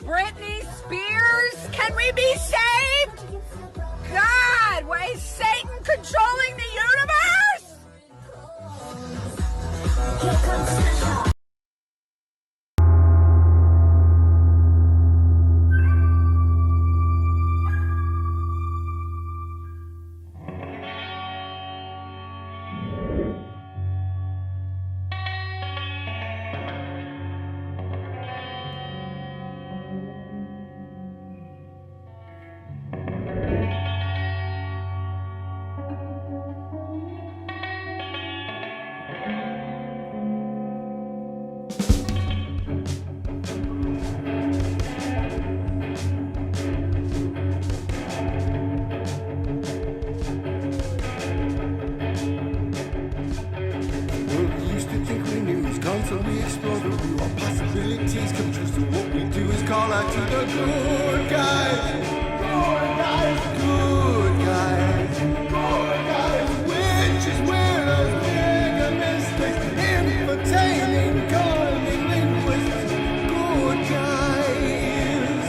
Britney Spears, can we be saved? God, why is Satan controlling the universe? We used to think we knew was constantly exploring through our possibilities. Come true, so what we do is call out to the good guys. Good guys, good guys, good guys. Witches, widows, mega mistakes, entertaining, calming linguists. Good guys.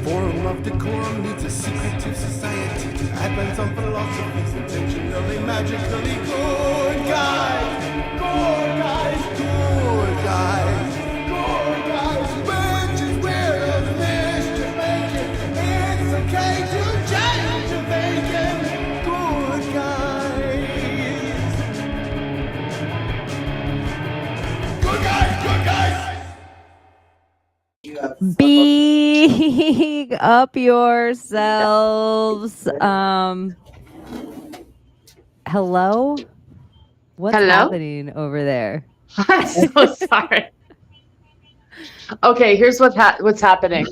Forum of decorum needs a secretive society to advance on philosophies intentionally, magically good guys, good guys, good guys, good guys. Witches, widows, mischief making. It's okay to change your thinking. Good guys. Good guys, good guys. Big up yourselves. Hello? What's Hello? happening over there? I'm so sorry. Okay, here's what's happening.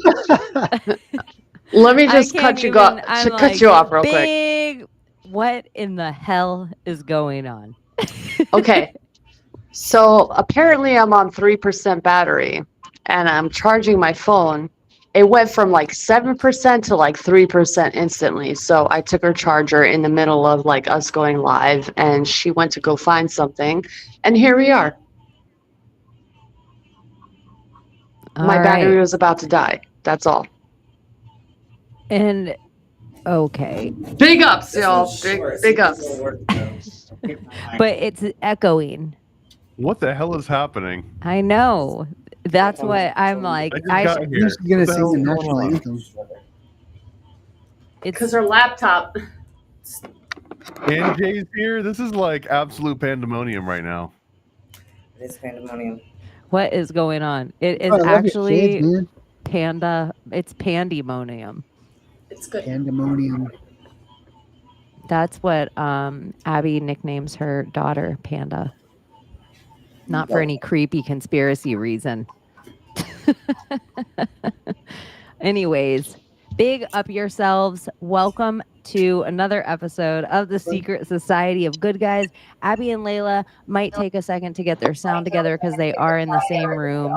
Let me just cut you off real quick. Big, what in the hell is going on? Okay. So apparently I'm on 3% battery and I'm charging my phone. It went from like 7% to like 3% instantly. So I took her charger in the middle of like us going live and she went to go find something. And here we are. My battery was about to die. That's all. And okay. Big ups, y'all. Big ups. But it's echoing. What the hell is happening? I know. That's what I'm like. Got here. She's gonna sing the national anthem. It's Because her laptop. And Jay's here. This is like absolute pandemonium right now. It is pandemonium. what is going on. It is Oh, I love your actually kids, man. panda. It's pandemonium. It's good. Pandemonium. That's what Abbie nicknames her daughter, Panda. Not for any creepy conspiracy reason. Anyways, big up yourselves. Welcome to another episode of the Secret Society of Good Guys. Abbie and Layla might take a second to get their sound together because they are in the same room.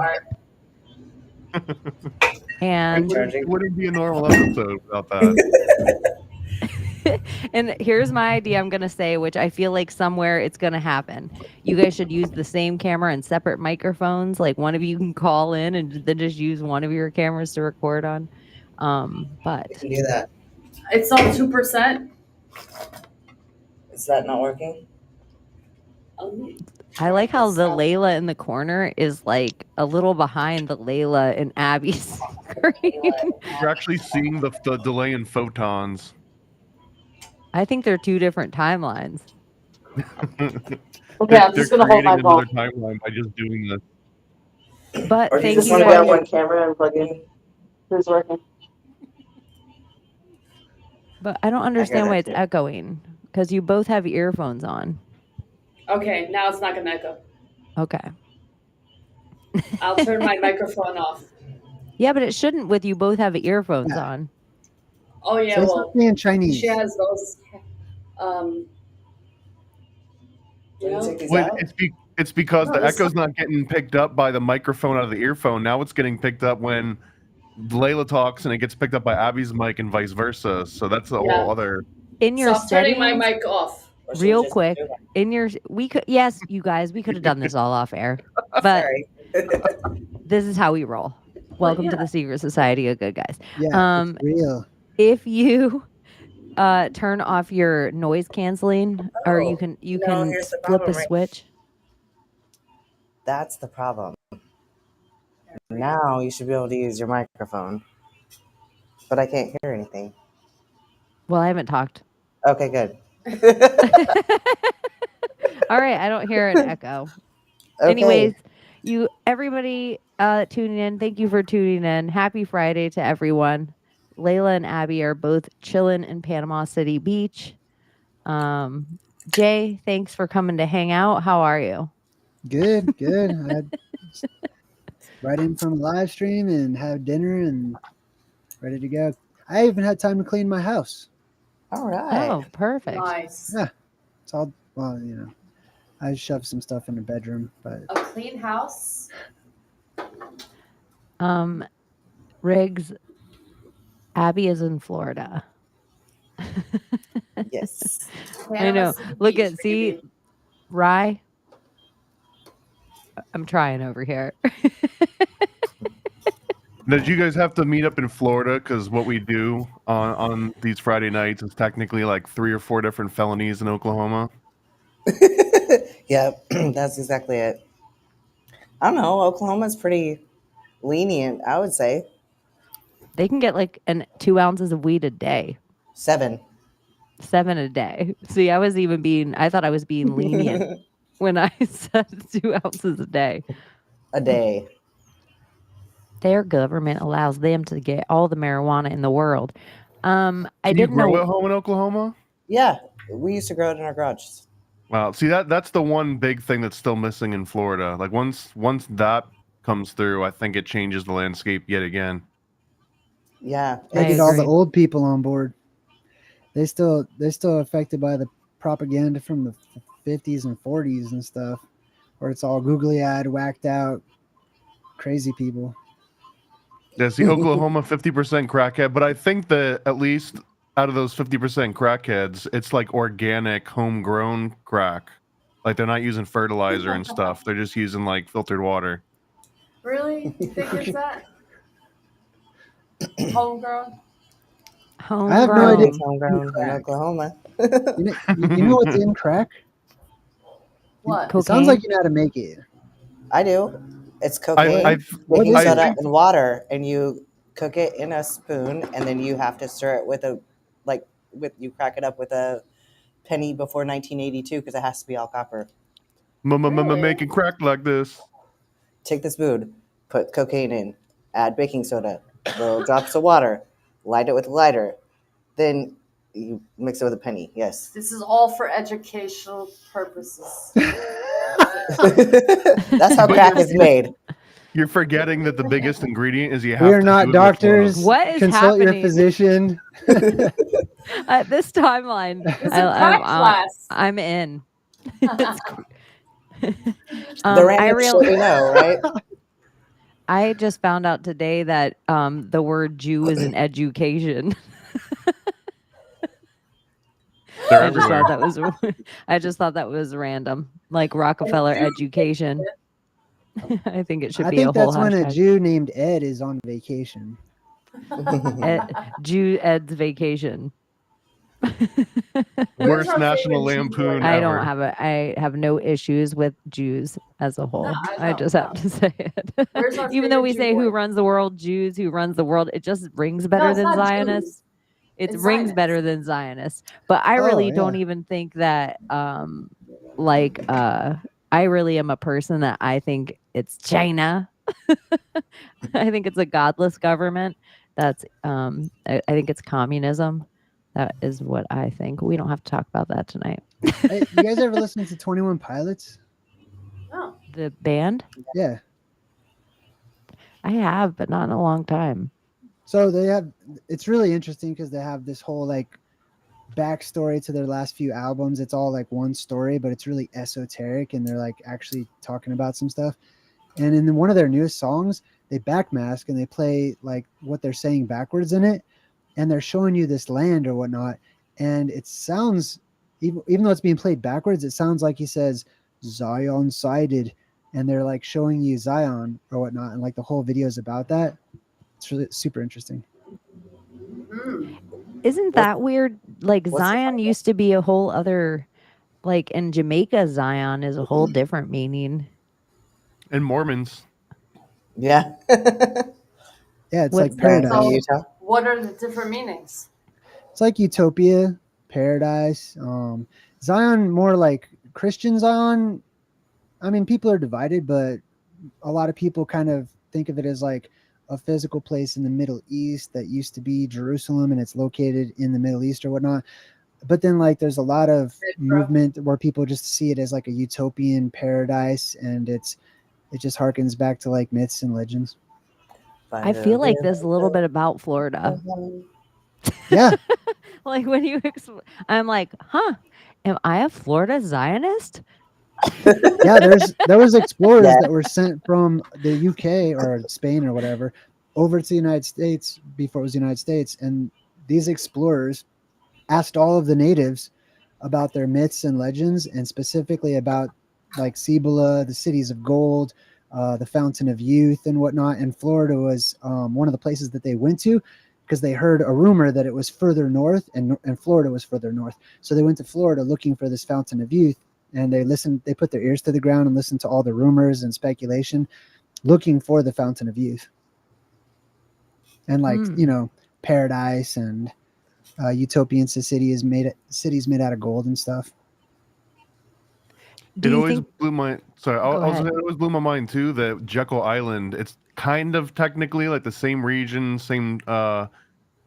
And It wouldn't be a normal episode without that. and here's my idea I'm going to say, which I feel like somewhere it's going to happen. You guys should use the same camera and separate microphones. Like one of you can call in and then just use one of your cameras to record on. But You can do that. It's on 2%. Is that not working? I like how the Layla in the corner is like a little behind the Layla in Abbie's screen. You're actually seeing the delay in photons. I think they're two different timelines. Okay, I'm just They're gonna hold my creating another phone. timeline by just doing this. But Or do you thank just you want to grab guys. one camera and plug in? Who's working? But I don't understand that why it's too. echoing because you both have earphones on. Okay, now it's not gonna echo. Okay. I'll turn my microphone off. Yeah, but it shouldn't with you both have earphones Yeah. on. Oh yeah, Say well, something in Chinese. she has those. You know, Take these Well, out? it's because No, the this- echo's not getting picked up by the microphone out of the earphone. Now it's getting picked up when Layla talks, and it gets picked up by Abbie's mic and vice versa. So that's a Yeah. whole other. In your so I'm turning settings, my mic off. Or should we real just quick, do one? in your yes, you guys, we could have done this all off air, but Sorry. this is how we roll. Welcome to the Secret Society of Good Guys. Yeah, it's real. If you turn off your noise canceling, or you Oh, can no, here's the flip a problem, right? switch. That's the problem. Now you should be able to use your microphone. But I can't hear anything. Well, I haven't talked. Okay, good. All right, I don't hear an echo. Okay. Anyways, everybody tuning in, thank you for tuning in. Happy Friday to everyone. Layla and Abbie are both chilling in Panama City Beach. Jay, thanks for coming to hang out. How are you? Good. I right in from a live stream and have dinner and ready to go. I even had time to clean my house. All right. Oh, perfect. Nice. Yeah, it's all I shoved some stuff in the bedroom, but A clean house. Riggs, Abbie is in Florida. Yes. I know. Look at Rye. I'm trying over here. Did you guys have to meet up in Florida? Because what we do on these Friday nights is technically like 3 or 4 different felonies in Oklahoma. Yeah, that's exactly it. I don't know. Oklahoma's pretty lenient, I would say. They can get like 2 ounces of weed a day. 7 a day. See, I thought I was being lenient when I said 2 ounces a day. A day. Their government allows them to get all the marijuana in the world. I didn't grow know at home in Oklahoma? Yeah, we used to grow it in our garages. Wow. See, that's the one big thing that's still missing in Florida. Like once that comes through, I think it changes the landscape yet again. Yeah. I get all the old people on board. They're still affected by the propaganda from the 50s and 40s and stuff, where it's all googly eyed, whacked out, crazy people. There's the Oklahoma 50% crackhead, but I think that at least out of those 50% crackheads, it's like organic, homegrown crack. Like they're not using fertilizer and stuff. They're just using like filtered water. Really? You think it's that? Homegrown? I have no idea. Homegrown in Oklahoma. You know what's in crack? What? It sounds like you know how to make it. I do. It's cocaine, baking soda, and water, and you cook it in a spoon, and then you have to stir it with you crack it up with a penny before 1982 because it has to be all copper. Making crack like this. Take the spoon, put cocaine in, add baking soda, little drops of water, light it with a lighter, then you mix it with a penny. Yes. This is all for educational purposes. That's how crack is made. You're forgetting that the biggest ingredient is you have We are to not do it doctors. with What is Consult happening? your physician. At this timeline, It's a crack class. I'm in. The random shit we know, right? I just found out today that the word Jew is an education. I just thought that was random, like Rockefeller education. I think it should I be a think whole that's when a hashtag. Jew named Ed is on vacation. Ed's vacation. Worst National Lampoon I ever. don't have I have no issues with Jews as a whole. I just have to say Where's our it. Even though we favorite say Jew who boy? runs the world, Jews who runs the world, it just rings better it's than not Zionists. Jews. It It's rings Zionists. better than Zionists. But I really don't even think that I really am a person that I think it's China. I think it's a godless government. That's I think it's communism. That is what I think. We don't have to talk about that tonight. Hey, you guys ever listen to 21 Pilots? No. The band? Yeah. I have, but not in a long time. So it's really interesting because they have this whole like backstory to their last few albums. It's all like one story, but it's really esoteric and they're like actually talking about some stuff. And in one of their newest songs, they backmask and they play like what they're saying backwards in it. And they're showing you this land or whatnot. And it sounds even though it's being played backwards, it sounds like he says Zion sided, and they're like showing you Zion or whatnot, and like the whole video is about that. It's really super interesting. Isn't that weird? Like Zion used to be a whole other, like in Jamaica, Zion is a whole different meaning. And Mormons. Yeah. Yeah, it's like paradise. What are the different meanings? It's like utopia, paradise. Zion, more like Christian Zion. I mean, people are divided, but a lot of people kind of think of it as like a physical place in the Middle East that used to be Jerusalem, and it's located in the Middle East or whatnot. But then like there's a lot of movement where people just see it as like a utopian paradise, and it just harkens back to like myths and legends. I feel like there's a little bit about Florida. Yeah. Like when you, I'm like, huh? Am I a Florida Zionist? Yeah, there was explorers that were sent from the UK or Spain or whatever over to the United States before it was the United States, and these explorers asked all of the natives about their myths and legends, and specifically about like Cibola, the cities of gold, the Fountain of Youth, and whatnot. And Florida was one of the places that they went to because they heard a rumor that it was further north, and Florida was further north. So they went to Florida looking for this Fountain of Youth. And they put their ears to the ground and listened to all the rumors and speculation, looking for the Fountain of Youth. And like, paradise and utopian cities made out of gold and stuff. It always blew my it always blew my mind too that Jekyll Island, it's kind of technically like the same region, same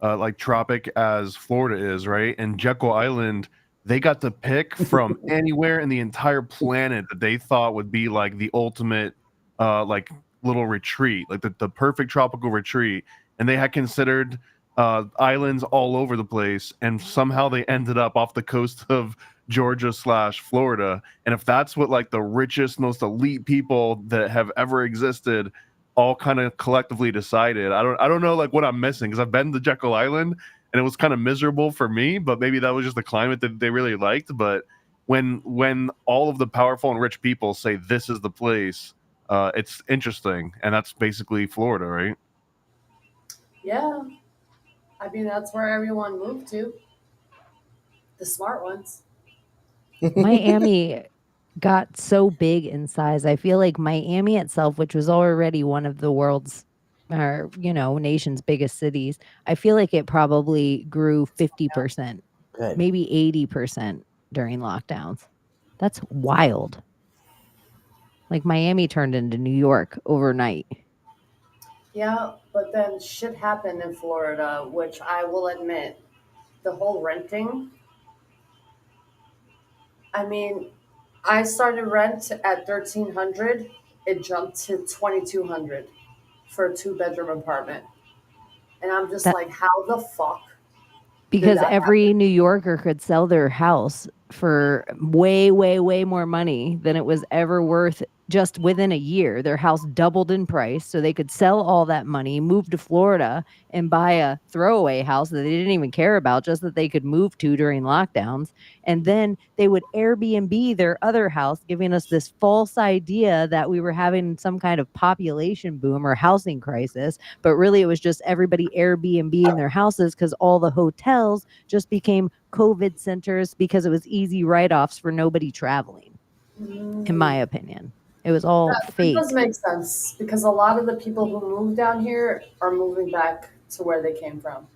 like tropic as Florida is, right? And Jekyll Island, they got to pick from anywhere in the entire planet that they thought would be like the ultimate like little retreat, like the perfect tropical retreat. And they had considered islands all over the place, and somehow they ended up off the coast of Georgia/Florida. And if that's what like the richest, most elite people that have ever existed all kind of collectively decided, I don't know like what I'm missing, because I've been to Jekyll Island and it was kind of miserable for me, but maybe that was just the climate that they really liked. But when all of the powerful and rich people say this is the place, it's interesting. And that's basically Florida, right? Yeah. I mean, that's where everyone moved to. The smart ones. Miami got so big in size. I feel like Miami itself, which was already one of the world's nation's biggest cities, I feel like it probably grew 50%, maybe 80% during lockdowns. That's wild. Like Miami turned into New York overnight. Yeah, but then shit happened in Florida, which I will admit, the whole renting. I mean, I started rent at $1,300. It jumped to $2,200 for a 2-bedroom apartment. And I'm just like, how the fuck? Because every New Yorker could sell their house for way, way, way more money than it was ever worth. Just within a year, their house doubled in price, so they could sell all that money, move to Florida, and buy a throwaway house that they didn't even care about, just that they could move to during lockdowns. And then they would Airbnb their other house, giving us this false idea that we were having some kind of population boom or housing crisis. But really, it was just everybody Airbnb-ing their houses because all the hotels just became COVID centers because it was easy write-offs for nobody traveling, in my opinion. It was all fake. It does make sense because a lot of the people who moved down here are moving back to where they came from.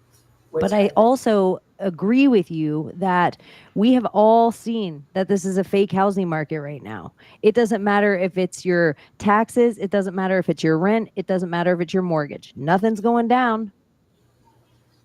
But I also agree with you that we have all seen that this is a fake housing market right now. It doesn't matter if it's your taxes. It doesn't matter if it's your rent. It doesn't matter if it's your mortgage. Nothing's going down.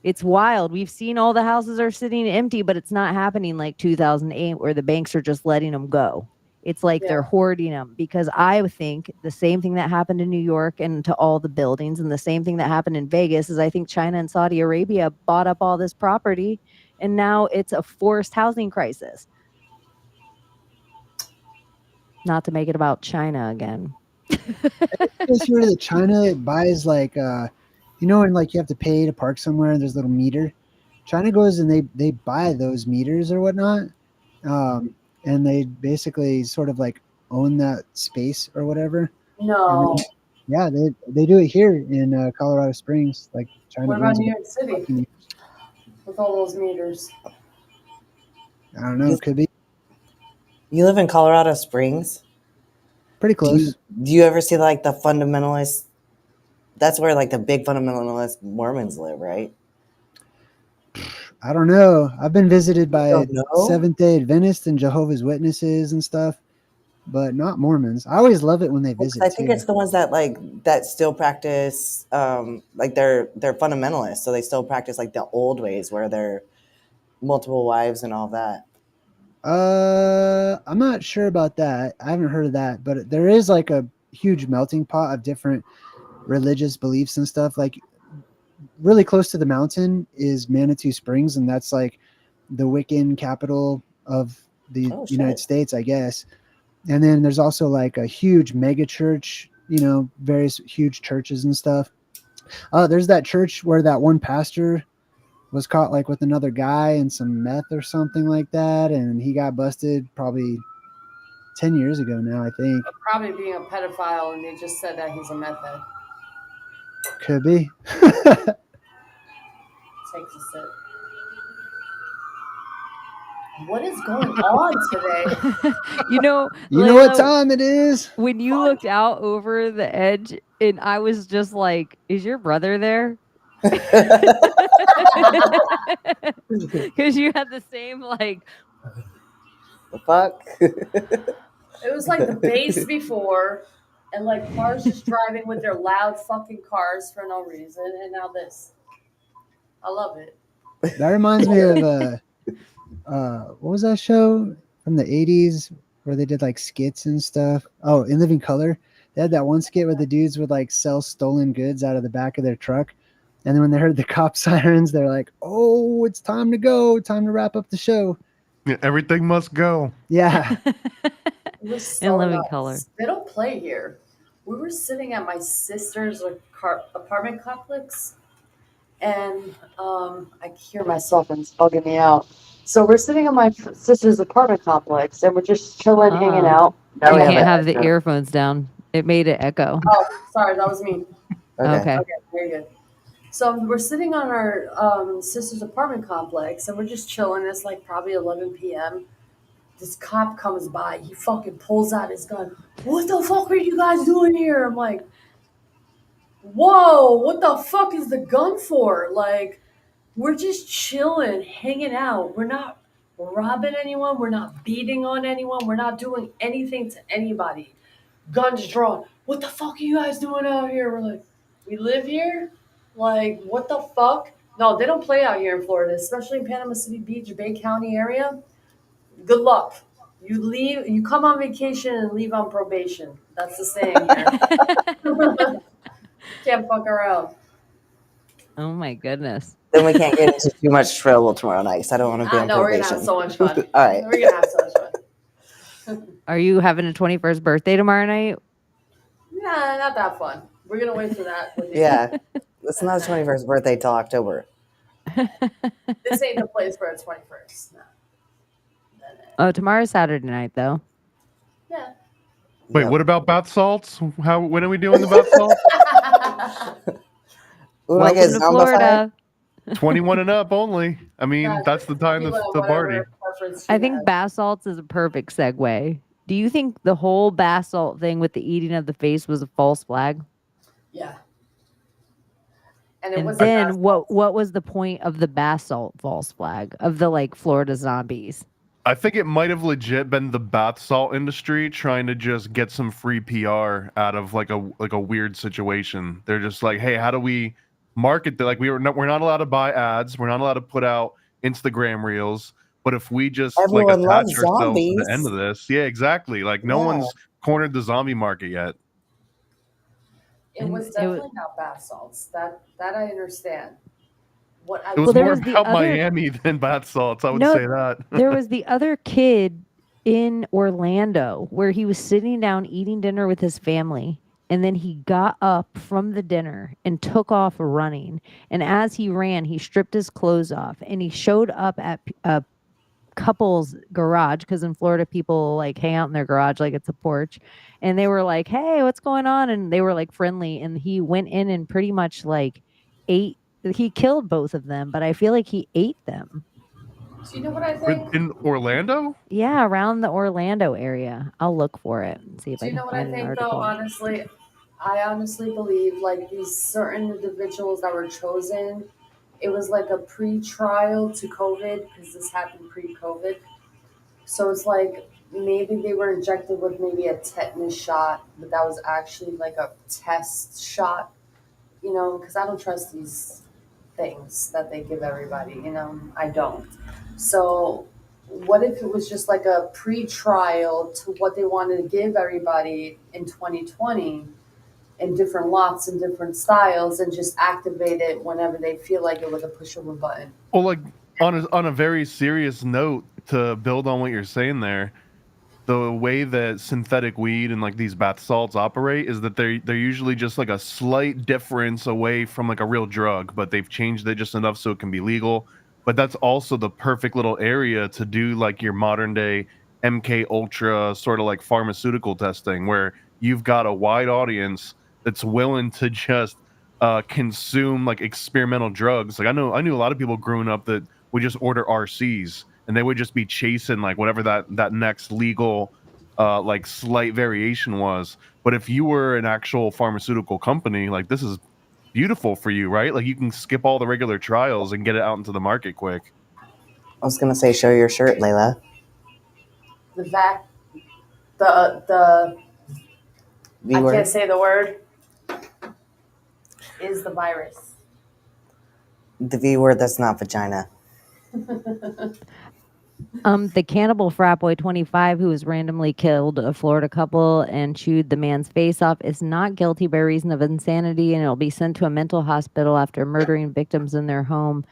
It's wild. We've seen all the houses are sitting empty, but it's not happening like 2008 where the banks are just letting them go. It's like they're hoarding them, because I think the same thing that happened in New York and to all the buildings, and the same thing that happened in Vegas, is I think China and Saudi Arabia bought up all this property, and now it's a forced housing crisis. Not to make it about China again. It's sure that China buys like, and like you have to pay to park somewhere and there's a little meter. China goes and they buy those meters or whatnot, and they basically sort of like own that space or whatever. No. And then, yeah, they do it here in Colorado Springs, like China What about owns New about York City 14 years. with all those meters? I don't know, could be You live in Colorado Springs? pretty close. Do you ever see like the fundamentalists? That's where like the big fundamentalist Mormons live, right? I don't know. I've been visited by don't know? Seventh-day Adventists and Jehovah's Witnesses and stuff, but not Mormons. I always love it when they visit I think too. it's the ones that still practice like they're fundamentalists, so they still practice like the old ways where they're multiple wives and all that. I'm not sure about that. I haven't heard of that, but there is like a huge melting pot of different religious beliefs and stuff. Like really close to the mountain is Manitou Springs, and that's like the Wiccan capital of the United States, I guess. And then there's also like a huge mega church, various huge churches and stuff. There's that church where that one pastor was caught like with another guy and some meth or something like that, and he got busted probably 10 years ago now, I think. Probably being a pedophile, and they just said that he's a meth head. Could be. Takes a sip. What is going on today? You know Layla, what time it is? When you looked out over the edge, and I was just like, "Is your brother there?" Because you had the same like. The fuck? It was like the base before, and like cars just driving with their loud fucking cars for no reason, and now this. I love it. That reminds me of what was that show from the 80s where they did like skits and stuff? Oh, In Living Color. They had that one skit where the dudes would like sell stolen goods out of the back of their truck. And then when they heard the cop sirens, they're like, "Oh, it's time to go. Time to wrap up the show." Yeah, everything must go. Yeah. In Living color. They don't play here. We were sitting at my sister's apartment complex, and I hear myself and it's bugging me out. So we're sitting at my sister's apartment complex, and we're just chilling, hanging out. You can't have the earphones down. It made it echo. Oh, sorry, that was me. Okay. Very good. So we're sitting on our sister's apartment complex, and we're just chilling. It's like probably 11 p.m. This cop comes by. He fucking pulls out his gun. What the fuck are you guys doing here? I'm like, whoa, what the fuck is the gun for? Like, we're just chilling, hanging out. We're not robbing anyone. We're not beating on anyone. We're not doing anything to anybody. Guns drawn. What the fuck are you guys doing out here? We're like, we live here? Like, what the fuck? No, they don't play out here in Florida, especially in Panama City Beach, Bay County area. Good luck. You come on vacation and leave on probation. That's the saying here. Can't fuck around. Oh my goodness. Then we can't get into too much trouble tomorrow night because I don't want to be on No, we're probation. gonna have so much fun. All right. We're gonna have so much fun. Are you having a 21st birthday tomorrow night? Nah, not that fun. We're gonna wait for that. Yeah. It's not his 21st birthday till October. This ain't the place for a 21st. No. Oh, tomorrow's Saturday night, though. Yeah. Wait, what about bath salts? When are we doing the bath salts? Welcome to Florida. 21 and up only. I mean, that's the time to party. I think bath salts is a perfect segue. Do you think the whole bath salt thing with the eating of the face was a false flag? Yeah. And then what was the point of the bath salt false flag of the like Florida zombies? I think it might have legit been the bath salt industry trying to just get some free PR out of like a weird situation. They're just like, hey, how do we market that? Like we're not allowed to buy ads. We're not allowed to put out Instagram reels. But if we just Everyone like attach loves ourselves zombies. to the end of this, yeah, exactly. Like no one's cornered the zombie market yet. It was definitely not bath salts. That I understand. It was more about Miami than bath salts. I would say that. There was the other kid in Orlando where he was sitting down eating dinner with his family. And then he got up from the dinner and took off running. And as he ran, he stripped his clothes off. And he showed up at couple's garage, because in Florida people like hang out in their garage like it's a porch, and they were like, "Hey, what's going on?" And they were like friendly, and he went in and pretty much like ate. He killed both of them, but I feel like he ate them. Do you know what I think? In Orlando? Yeah, around the Orlando area. I'll look for it and see if Do I you can know what I find an think though? article. Honestly, I honestly believe like these certain individuals that were chosen, it was like a pre-trial to COVID because this happened pre-COVID. So it's like maybe they were injected with maybe a tetanus shot, but that was actually like a test shot, you know, because I don't trust these things that they give everybody, you know, I don't. So what if it was just like a pre-trial to what they wanted to give everybody in 2020 in different lots and different styles and just activate it whenever they feel like it with a push of a button? Well, like on a very serious note, to build on what you're saying there, the way that synthetic weed and like these bath salts operate is that they're usually just like a slight difference away from like a real drug, but they've changed it just enough so it can be legal. But that's also the perfect little area to do like your modern day MK Ultra sort of like pharmaceutical testing, where you've got a wide audience that's willing to just consume like experimental drugs. Like I knew a lot of people growing up that would just order RCs and they would just be chasing like whatever that next legal like slight variation was. But if you were an actual pharmaceutical company, like this is beautiful for you, right? Like you can skip all the regular trials and get it out into the market quick. I was gonna say, show your shirt, Layla. The vac, the V I word. can't say the word, is the virus. The V word that's not vagina. The cannibal frat boy 25 who was randomly killed a Florida couple and chewed the man's face off is not guilty by reason of insanity, and it'll be sent to a mental hospital after murdering victims in their home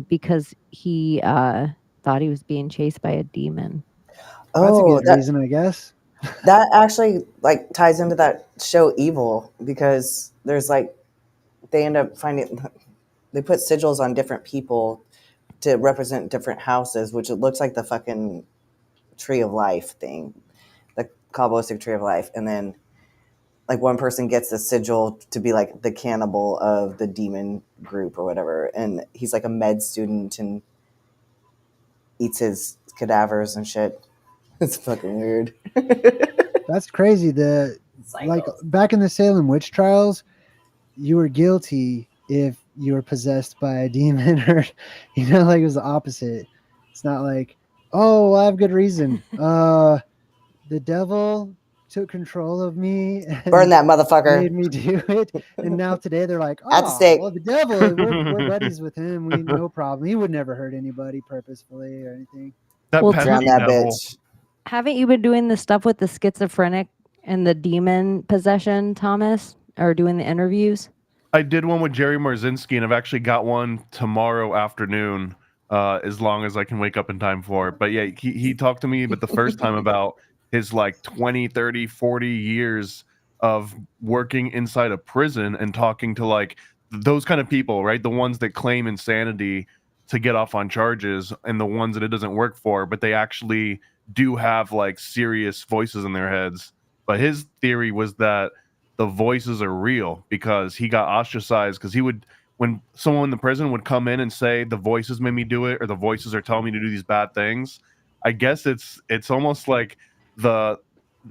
because he thought he was being chased by a demon. That's a Oh, good reason, I guess. that actually like ties into that show Evil, because there's like they end up finding they put sigils on different people to represent different houses, which it looks like the fucking tree of life thing, the Kabbalistic tree of life, and then like one person gets a sigil to be like the cannibal of the demon group or whatever, and he's like a med student and eats his cadavers and shit. It's fucking weird. That's crazy. Like back in the Salem witch trials, you were guilty if you were possessed by a demon, or like it was the opposite. It's not like, oh, I have good reason. The devil took control of me and Burn that motherfucker. made me do it. And now today they're like, At the oh, stake. well, the devil, we're buddies with him. We no problem. He would never hurt anybody purposefully or anything. Well, Drown that bitch. Haven't you been doing the stuff with the schizophrenic and the demon possession, Thomas, or doing the interviews? I did one with Jerry Marzinski, and I've actually got one tomorrow afternoon, as long as I can wake up in time for it. But yeah, he talked to me, but the first time about his like 20, 30, 40 years of working inside a prison and talking to like those kind of people, right? The ones that claim insanity to get off on charges and the ones that it doesn't work for, but they actually do have like serious voices in their heads. But his theory was that the voices are real because he got ostracized because he would, when someone in the prison would come in and say the voices made me do it or the voices are telling me to do these bad things, I guess it's almost like the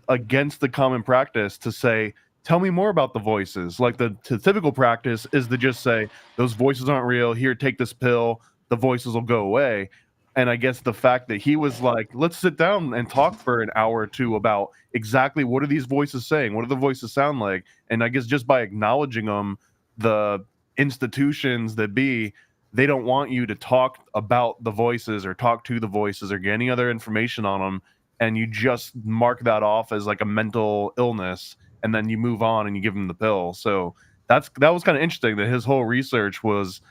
against the common practice to say, tell me more about the voices. Like the typical practice is to just say those voices aren't real, here, take this pill, the voices will go away. And I guess the fact that he was like, let's sit down and talk for an hour or two about exactly what are these voices saying? What do the voices sound like? And I guess just by acknowledging them, the institutions that be, they don't want you to talk about the voices or talk to the voices or get any other information on them. And you just mark that off as like a mental illness. And then you move on and you give them the pill. So that was kind of interesting that his whole research was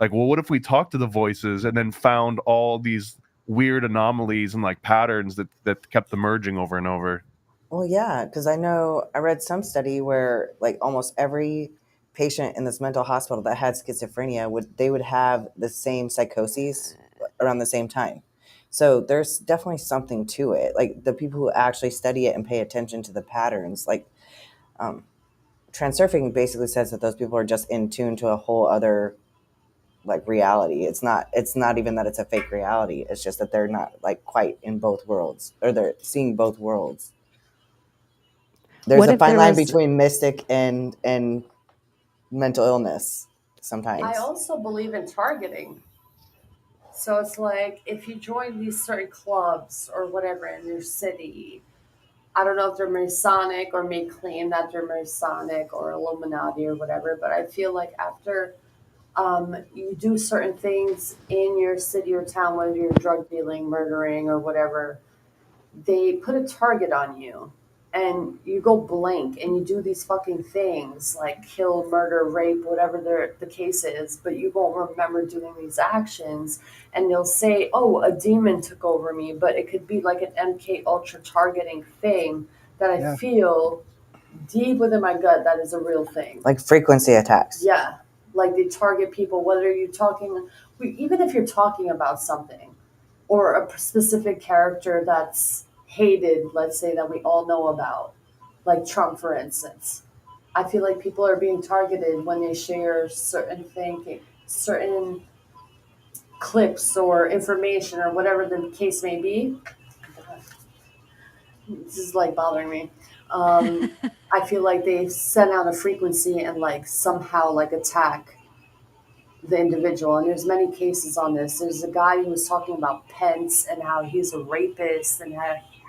like, well, what if we talked to the voices and then found all these weird anomalies and like patterns that kept emerging over and over? Well, yeah, because I know I read some study where like almost every patient in this mental hospital that had schizophrenia would have the same psychoses around the same time. So there's definitely something to it. Like the people who actually study it and pay attention to the patterns, like transurfing basically says that those people are just in tune to a whole other like reality. It's not even that it's a fake reality. It's just that they're not like quite in both worlds, or they're seeing both worlds. There's a fine line between mystic and mental illness sometimes. I also believe in targeting. So it's like if you join these certain clubs or whatever in your city, I don't know if they're Masonic or may claim that they're Masonic or Illuminati or whatever, but I feel like after you do certain things in your city or town, whether you're drug dealing, murdering, or whatever, they put a target on you and you go blank and you do these fucking things like kill, murder, rape, whatever the case is, but you won't remember doing these actions. And they'll say, oh, a demon took over me, but it could be like an MK Ultra targeting thing that I feel deep within my gut that is a real thing. Like frequency attacks. Yeah. Like they target people, whether you're talking, even if you're talking about something or a specific character that's hated, let's say, that we all know about, like Trump, for instance. I feel like people are being targeted when they share certain clips or information or whatever the case may be. This is like bothering me. I feel like they send out a frequency and like somehow like attack the individual. And there's many cases on this. There's a guy who was talking about Pence and how he's a rapist and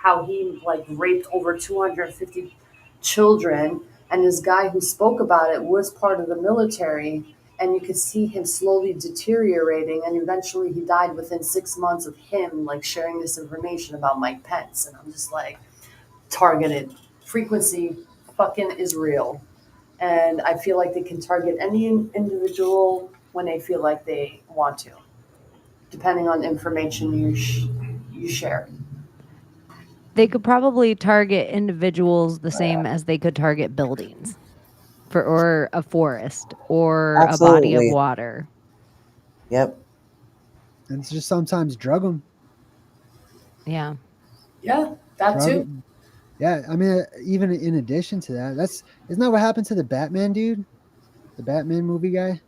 how he like raped over 250 children. And this guy who spoke about it was part of the military, and you could see him slowly deteriorating, and eventually he died within 6 months of him like sharing this information about Mike Pence. And I'm just like, targeted frequency fucking is real. And I feel like they can target any individual when they feel like they want to, depending on information you share. They could probably target individuals the same as they could target buildings, or a forest, or a body of water. Yep. And it's just sometimes drug them. Yeah. Yeah, that too. Yeah, I mean, even in addition to that, isn't that what happened to the Batman dude, the Batman movie guy?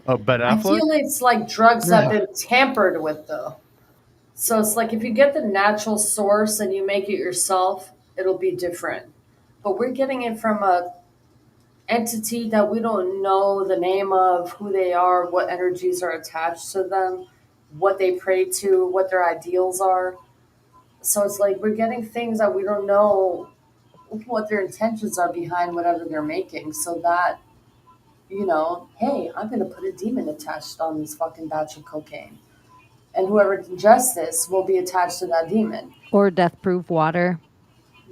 Oh, Ben I Affleck? feel it's like drugs have been tampered with, though. So it's like if you get the natural source and you make it yourself, it'll be different. But we're getting it from a entity that we don't know the name of, who they are, what energies are attached to them, what they pray to, what their ideals are. So it's like we're getting things that we don't know what their intentions are behind whatever they're making. So that, hey, I'm going to put a demon attached on this fucking batch of cocaine. And whoever ingests this will be attached to that demon. Or death-proof water.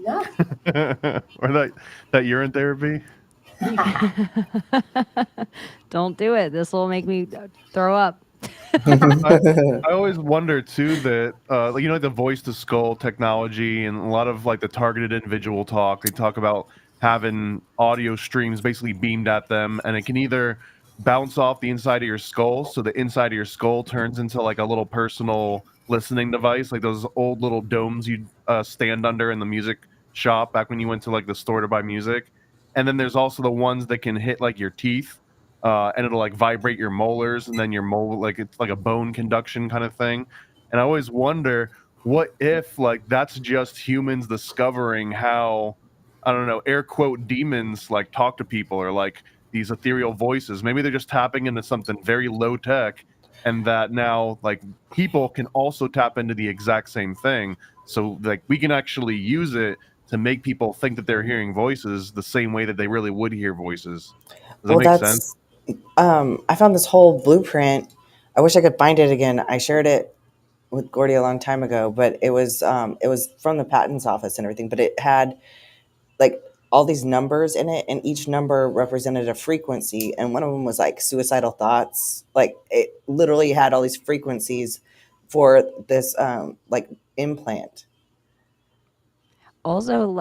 Yeah. Or that urine therapy. Don't do it. This will make me throw up. I always wonder too that like the voice to skull technology and a lot of like the targeted individual talk, they talk about having audio streams basically beamed at them, and it can either bounce off the inside of your skull, so the inside of your skull turns into like a little personal listening device, like those old little domes you'd stand under in the music shop back when you went to like the store to buy music. And then there's also the ones that can hit like your teeth, and it'll like vibrate your molars, and then your like it's like a bone conduction kind of thing. And I always wonder, what if like that's just humans discovering how, I don't know, air quote demons like talk to people, or like these ethereal voices. Maybe they're just tapping into something very low tech, and that now like people can also tap into the exact same thing. So like we can actually use it to make people think that they're hearing voices the same way that they really would hear voices. Does that make sense? I found this whole blueprint. I wish I could find it again. I shared it with Gordy a long time ago, but it was from the patents office and everything, but it had like all these numbers in it, and each number represented a frequency, and one of them was like suicidal thoughts. Like it literally had all these frequencies for this like implant. Also,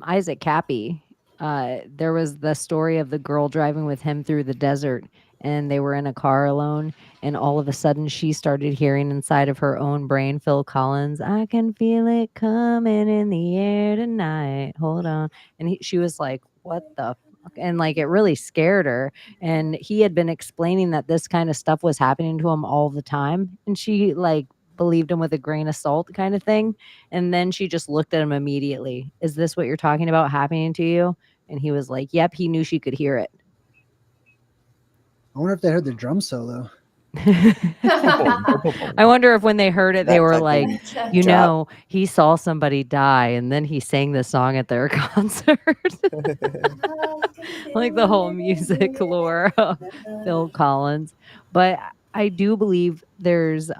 Isaac Cappy, there was the story of the girl driving with him through the desert, and they were in a car alone, and all of a sudden she started hearing inside of her own brain Phil Collins, I can feel it coming in the air tonight, hold on. And she was like, what the fuck? And like it really scared her, and he had been explaining that this kind of stuff was happening to him all the time, and she like believed him with a grain of salt kind of thing. And then she just looked at him immediately. Is this what you're talking about happening to you? And he was like, yep. He knew she could hear it. I wonder if they heard the drum solo. I wonder if when they heard it, they were like, you know, he saw somebody die and then he sang the song at their concert. Like the whole music lore of Phil Collins. But I do believe there's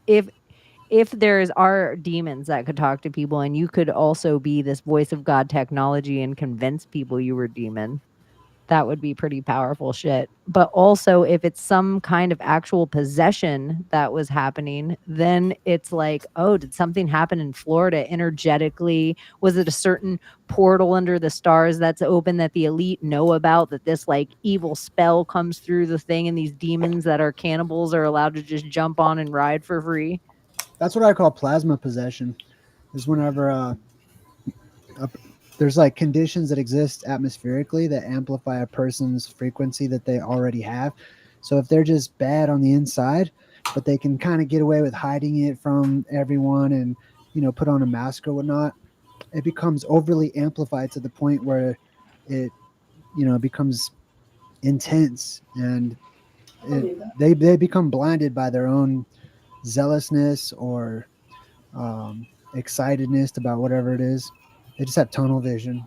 if there's are demons that could talk to people, and you could also be this voice of God technology and convince people you were demon, that would be pretty powerful shit. But also if it's some kind of actual possession that was happening, then it's like, oh, did something happen in Florida energetically? Was it a certain portal under the stars that's open that the elite know about, that this like evil spell comes through the thing and these demons that are cannibals are allowed to just jump on and ride for free? That's what I call plasma possession. Is whenever there's like conditions that exist atmospherically that amplify a person's frequency that they already have. So if they're just bad on the inside, but they can kind of get away with hiding it from everyone and, you know, put on a mask or whatnot, it becomes overly amplified to the point where it, you know, becomes intense, and they become blinded by their own zealousness or excitedness about whatever it is. They just have tunnel vision.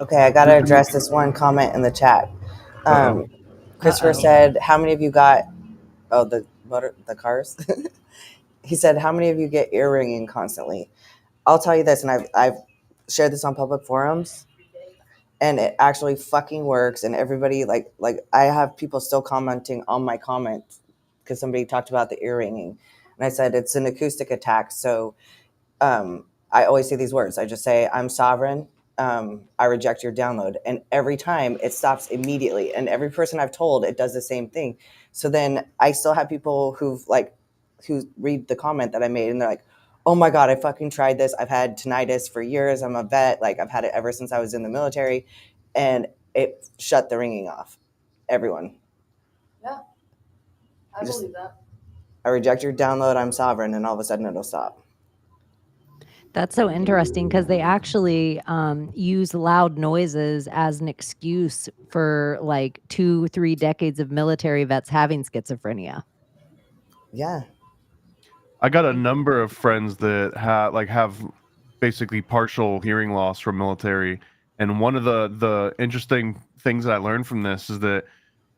Okay, I got to address this one comment in the chat. Christopher said, how many of you got, the cars? He said, how many of you get ear ringing constantly? I'll tell you this, and I've shared this on public forums, and it actually fucking works. And everybody, like I have people still commenting on my comment because somebody talked about the ear ringing. And I said, it's an acoustic attack. So I always say these words. I just say, I'm sovereign. I reject your download. And every time it stops immediately. And every person I've told, it does the same thing. So then I still have people who read the comment that I made, and they're like, oh my God, I fucking tried this. I've had tinnitus for years. I'm a vet. Like I've had it ever since I was in the military, and it shut the ringing off. Everyone. Yeah. I believe that. I reject your download. I'm sovereign. And all of a sudden it'll stop. That's so interesting because they actually use loud noises as an excuse for like 2-3 decades of military vets having schizophrenia. Yeah. I got a number of friends that have basically partial hearing loss from military, and one of the interesting things that I learned from this is that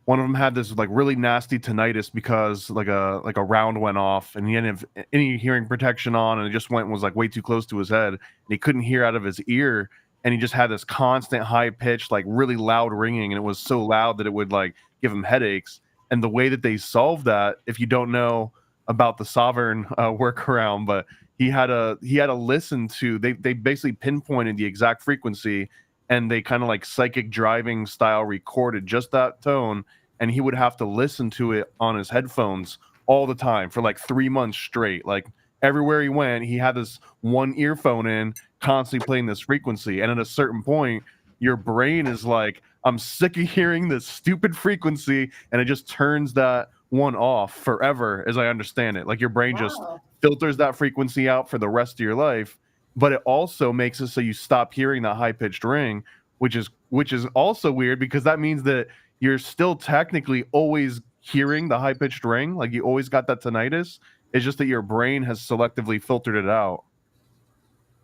one of them had this like really nasty tinnitus because like a round went off and he didn't have any hearing protection on, and it just was like way too close to his head, and he couldn't hear out of his ear, and he just had this constant high pitched like really loud ringing, and it was so loud that it would like give him headaches. And the way that they solved that, if you don't know about the sovereign workaround, but he had to listen to, they basically pinpointed the exact frequency, and they kind of like psychic driving style recorded just that tone, and he would have to listen to it on his headphones all the time for like 3 months straight. Like everywhere he went, he had this one earphone in, constantly playing this frequency. And at a certain point, your brain is like, I'm sick of hearing this stupid frequency, and it just turns that one off forever, as I understand it. Like your brain just filters that frequency out for the rest of your life. But it also makes it so you stop hearing that high-pitched ring, which is also weird, because that means that you're still technically always hearing the high-pitched ring. Like you always got that tinnitus. It's just that your brain has selectively filtered it out.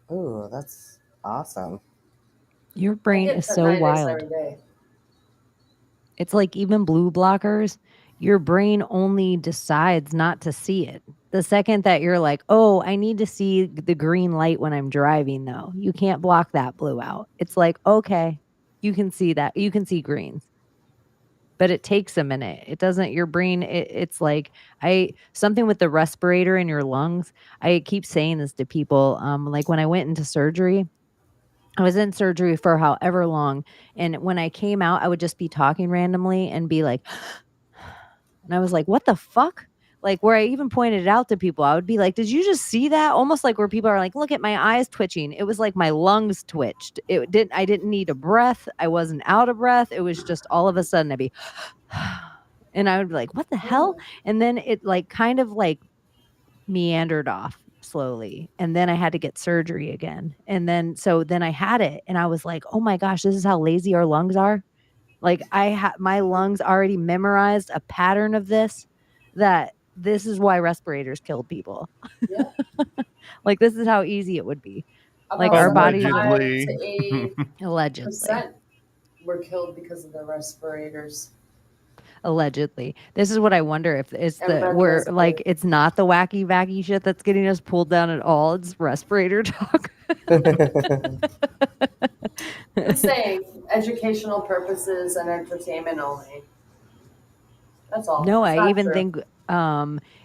Ooh, that's awesome. Your brain is so wild. It's like even blue blockers, your brain only decides not to see it. The second that you're like, oh, I need to see the green light when I'm driving, though, you can't block that blue out. It's like, okay, you can see that. You can see greens. But it takes a minute. It doesn't, your brain, it's like something with the respirator in your lungs. I keep saying this to people. Like when I went into surgery, I was in surgery for however long, and when I came out, I would just be talking randomly and be like, and I was like, "What the fuck?" Like, where I even pointed it out to people, I would be like, "Did you just see that?" Almost like where people are like, "Look at my eyes twitching." It was like my lungs twitched. I didn't need a breath. I wasn't out of breath. It was just all of a sudden I'd be and I would be like, "What the hell?" And then it like kind of like meandered off slowly, and then I had to get surgery again, and then I had it, and I was like, "Oh my gosh, this is how lazy our lungs are." Like my lungs already memorized a pattern of this, that this is why respirators killed people. Yeah. Like this is how easy it would be. Like About our bodies 75 Allegedly. to allegedly. 80% were killed because of the respirators. Allegedly. This is what I wonder if it's And we're ventilators. like it's not the wacky shit that's getting us pulled down at all. It's respirator talk. I'm saying educational purposes and entertainment only. That's all. No, It's I not even true. think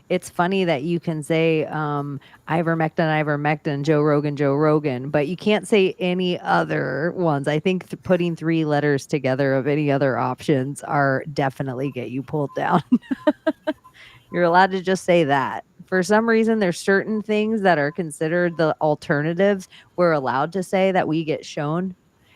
it's funny that you can say ivermectin, Joe Rogan, but you can't say any other ones. I think putting 3 letters together of any other options are definitely get you pulled down. You're allowed to just say that. For some reason, there's certain things that are considered the alternatives we're allowed to say that we get shown.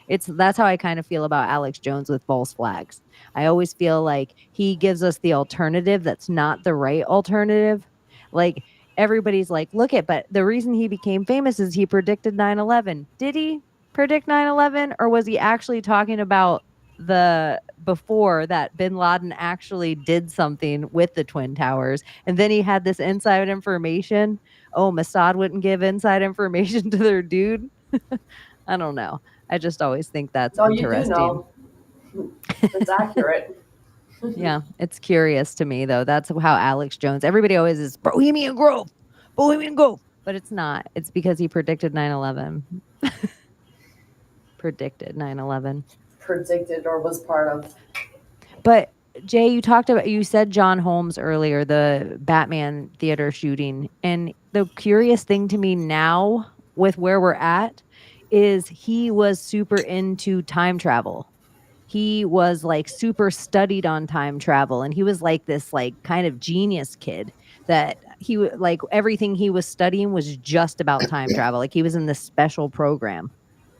That's how I kind of feel about Alex Jones with false flags. I always feel like he gives us the alternative that's not the right alternative. Like everybody's like, look at, but the reason he became famous is he predicted 9/11. Did he predict 9/11, or was he actually talking about the before that bin Laden actually did something with the Twin Towers, and then he had this inside information? Oh, Mossad wouldn't give inside information to their dude. I don't know. I just always think that's No, you do interesting. know. It's accurate. Yeah, it's curious to me though. That's how Alex Jones. Everybody always is Bohemian Grove, but it's not. It's because he predicted 9/11. Predicted 9/11. Predicted or was part of. But Jay, you said John Holmes earlier, the Batman theater shooting. And the curious thing to me now with where we're at is he was super into time travel. He was like super studied on time travel, and he was like this like kind of genius kid that like everything he was studying was just about time travel. Like he was in this special program.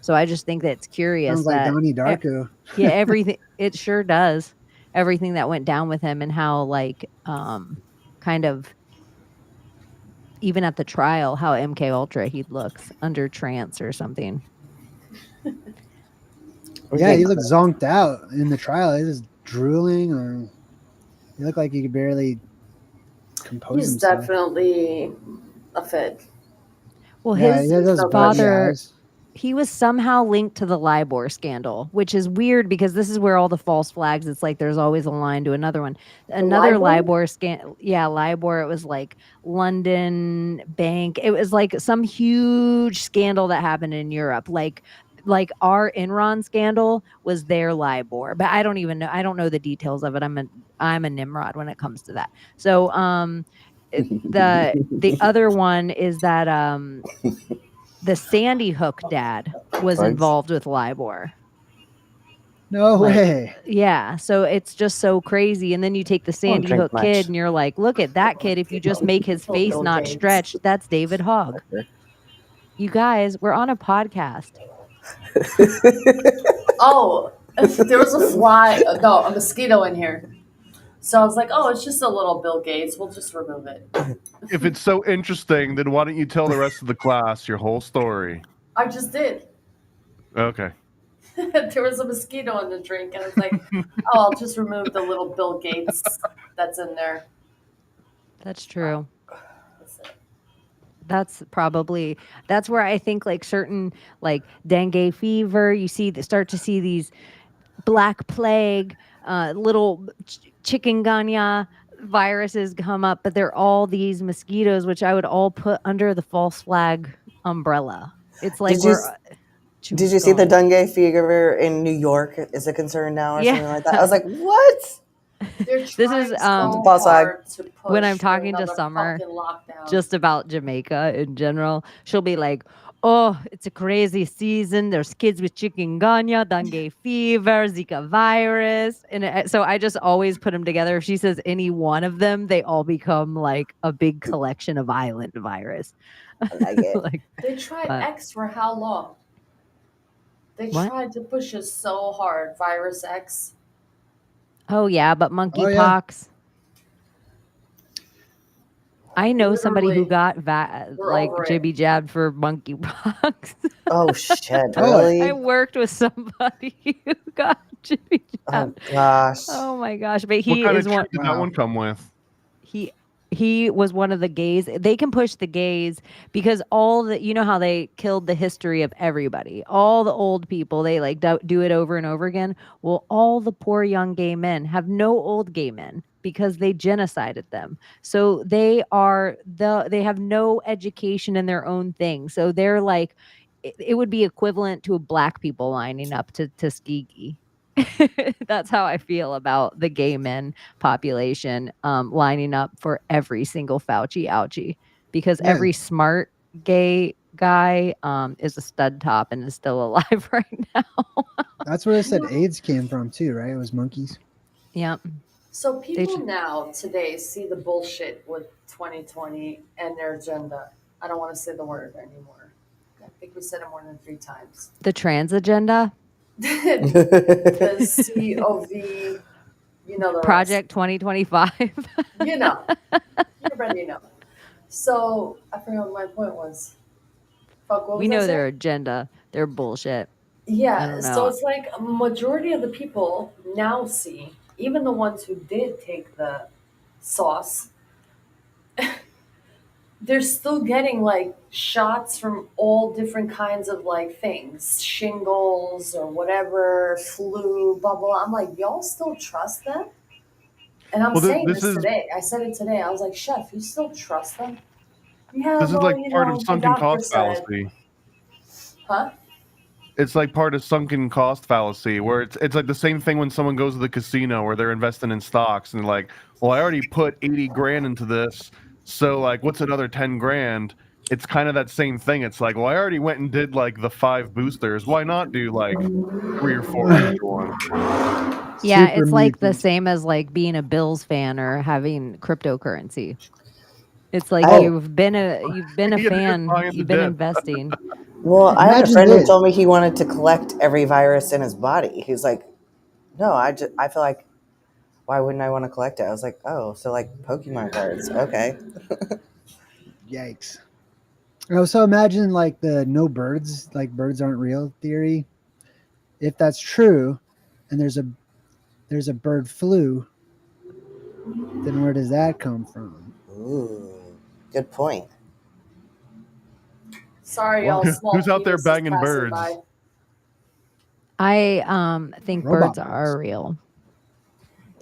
So I just think that it's curious Sounds like that Donnie Darko. yeah, everything it sure does. Everything that went down with him and how like kind of even at the trial how MK Ultra he looks under trance or something. Yeah, he looked zonked out in the trial. He was drooling, or he looked like he could barely compose He's himself. definitely a fit. Well, Yeah, his he has those buggy father, eyes. he was somehow linked to the LIBOR scandal, which is weird because this is where all the false flags, it's like there's always a line to another one. Another LIBOR scandal. Yeah, LIBOR, it was like London Bank. It was like some huge scandal that happened in Europe. Like our Enron scandal was their LIBOR, but I don't even know. I don't know the details of it. I'm a Nimrod when it comes to that. So the other one is that the Sandy Hook dad was involved with LIBOR. No way. Yeah, so it's just so crazy. And then you take the Sandy Hook kid and you're like, look at that kid. If you just make his face not stretched, that's David Hogg. You guys, we're on a podcast. Oh, there was a mosquito in here. So I was like, oh, it's just a little Bill Gates. We'll just remove it. If it's so interesting, then why don't you tell the rest of the class your whole story? I just did. Okay. There was a mosquito in the drink, and I was like, oh, I'll just remove the little Bill Gates that's in there. That's true. That's where I think like certain like dengue fever, you start to see these black plague, little chikungunya viruses come up, but they're all these mosquitoes, which I would all put under the false flag umbrella. It's like did you see the dengue fever in New York is a concern now or something like that? I was like, what? This is when I'm talking to Summer just about Jamaica in general. She'll be like, Oh, it's a crazy season. There's kids with chikungunya, dengue fever, Zika virus. And so I just always put them together. If she says any one of them, they all become like a big collection of island virus. I like it. Like, They tried X for how long? They What? tried to push us so hard. Virus X. oh, yeah, but monkeypox. I know somebody who Literally, got we're like over it. jibby jabbed for monkeypox. Oh shit! I Really? worked with somebody who got jibby Oh jabbed. gosh. Oh my gosh! But What he kind is of one. treat did that one come with? He was one of the gays. They can push the gays because all the, you know how they killed the history of everybody. All the old people, they like do it over and over again. Well, all the poor young gay men have no old gay men because they genocided them. So they have no education in their own thing. So they're like, it would be equivalent to black people lining up to Tuskegee. That's how I feel about the gay men population lining up for every single Fauci ouchie, because Yeah. every smart gay guy is a stud top and is still alive right now. That's where I said AIDS came from too, right? It was monkeys. Yep. So people now today see the bullshit with 2020 and their agenda. I don't want to say the word anymore. I think we said it more than 3 times. The trans agenda. The COV, you know the Project 2025. You know. You already know. So I forgot what my point was. Fuck, what was We I know saying? their agenda. They're bullshit. I Yeah, don't so know. it's like a majority of the people now see, even the ones who did take the sauce, they're still getting like shots from all different kinds of like things, shingles or whatever, flu, blah blah. I'm like, y'all still trust them? And I'm Well, saying this this is today. I said it today. I was like, Chef, you still trust them? Yeah, this is well, like you part know, of my sunken doctor cost said. fallacy. Huh? It's like part of sunken cost fallacy, where it's like the same thing when someone goes to the casino where they're investing in stocks and they're like, well, I already put 80 grand into this, so like, what's another 10 grand? It's kind of that same thing. It's like, well, I already went and did like the 5 boosters. Why not do like 3 or 4 extra ones? Yeah, Super it's like the mutant. same as like being a Bills fan or having cryptocurrency. It's like I you've been a Yeah, they're fan, buying the you've been dip. investing. Well, I had a Imagine friend who this. told me he wanted to collect every virus in his body. He's like, no, I feel like, why wouldn't I want to collect it? I was like, oh, so like Pokemon cards. Okay. Yikes. Oh, so imagine like the no birds, like birds aren't real theory. If that's true, and there's a bird flu, then where does that come from? Ooh, good point. Sorry, Well, y'all. Small Who's out there penis is banging passing birds? by. I think Robot birds are real.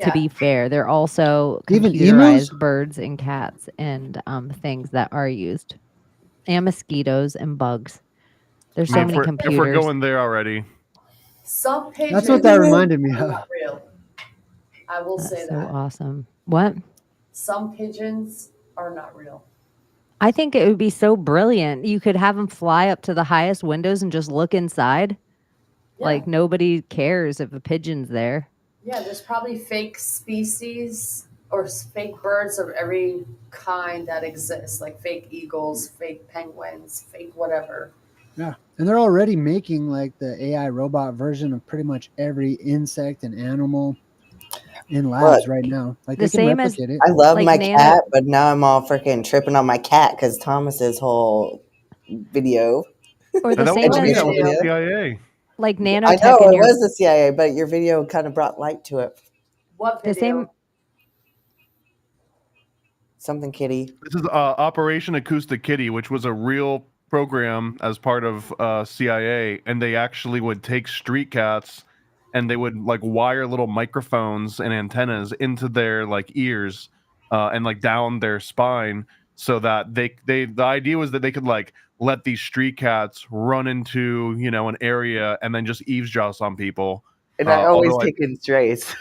To Yeah. be fair, they're also Even computerized birds and cats and things that are used, and mosquitoes and bugs. There's so many If we're computers. going there already, Some pigeons That's what that reminded me are of. not real. I will That's say so that. awesome. What? Some pigeons are not real. I think it would be so brilliant. You could have them fly up to the highest windows and just look inside. Yeah. Like nobody cares if a pigeon's there. Yeah, there's probably fake species or fake birds of every kind that exists, like fake eagles, fake penguins, fake whatever. Yeah. And they're already making like the AI robot version of pretty much every insect and animal in labs right now. Like The they can same as- replicate it. I love Like my nano- cat, but now I'm all freaking tripping on my cat because Thomas's whole video. Or the that same was me. as That was the video. CIA. like I nanotech know in it your was the CIA, but your video kind of brought light to it. What the video? same Something kitty. This is Operation Acoustic Kitty, which was a real program as part of CIA, and they actually would take street cats and they would like wire little microphones and antennas into their like ears and like down their spine, so that the idea was that they could like let these street cats run into an area and then just eavesdrop on people. And I always although take in strays.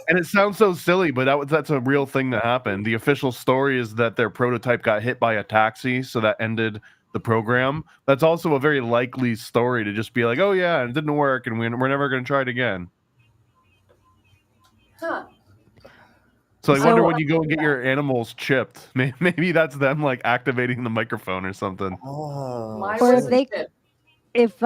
And it sounds so silly, but that's a real thing that happened. The official story is that their prototype got hit by a taxi, so that ended the program, that's also a very likely story to just be like, oh yeah, it didn't work, and we're never going to try it again. Huh. So I wonder when you go and get your animals chipped, maybe that's them like activating the microphone or something. Oh, Or if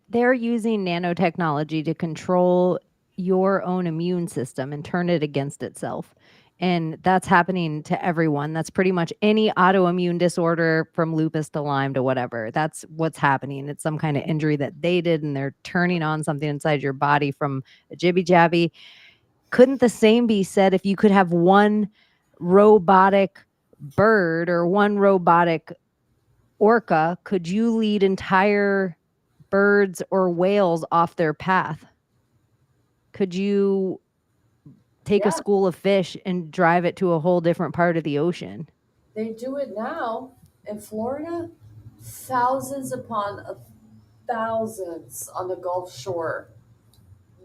they're using nanotechnology to control your own immune system and turn it against itself. And that's happening to everyone. That's pretty much any autoimmune disorder from lupus to Lyme to whatever. That's what's happening. It's some kind of injury that they did, and they're turning on something inside your body from a jibby jabby. Couldn't the same be said if you could have one robotic bird or one robotic orca? Could you lead entire birds or whales off their path? Could you take a school of fish and drive it to a whole different part of the ocean? They do it now in Florida. Thousands upon thousands on the Gulf Shore.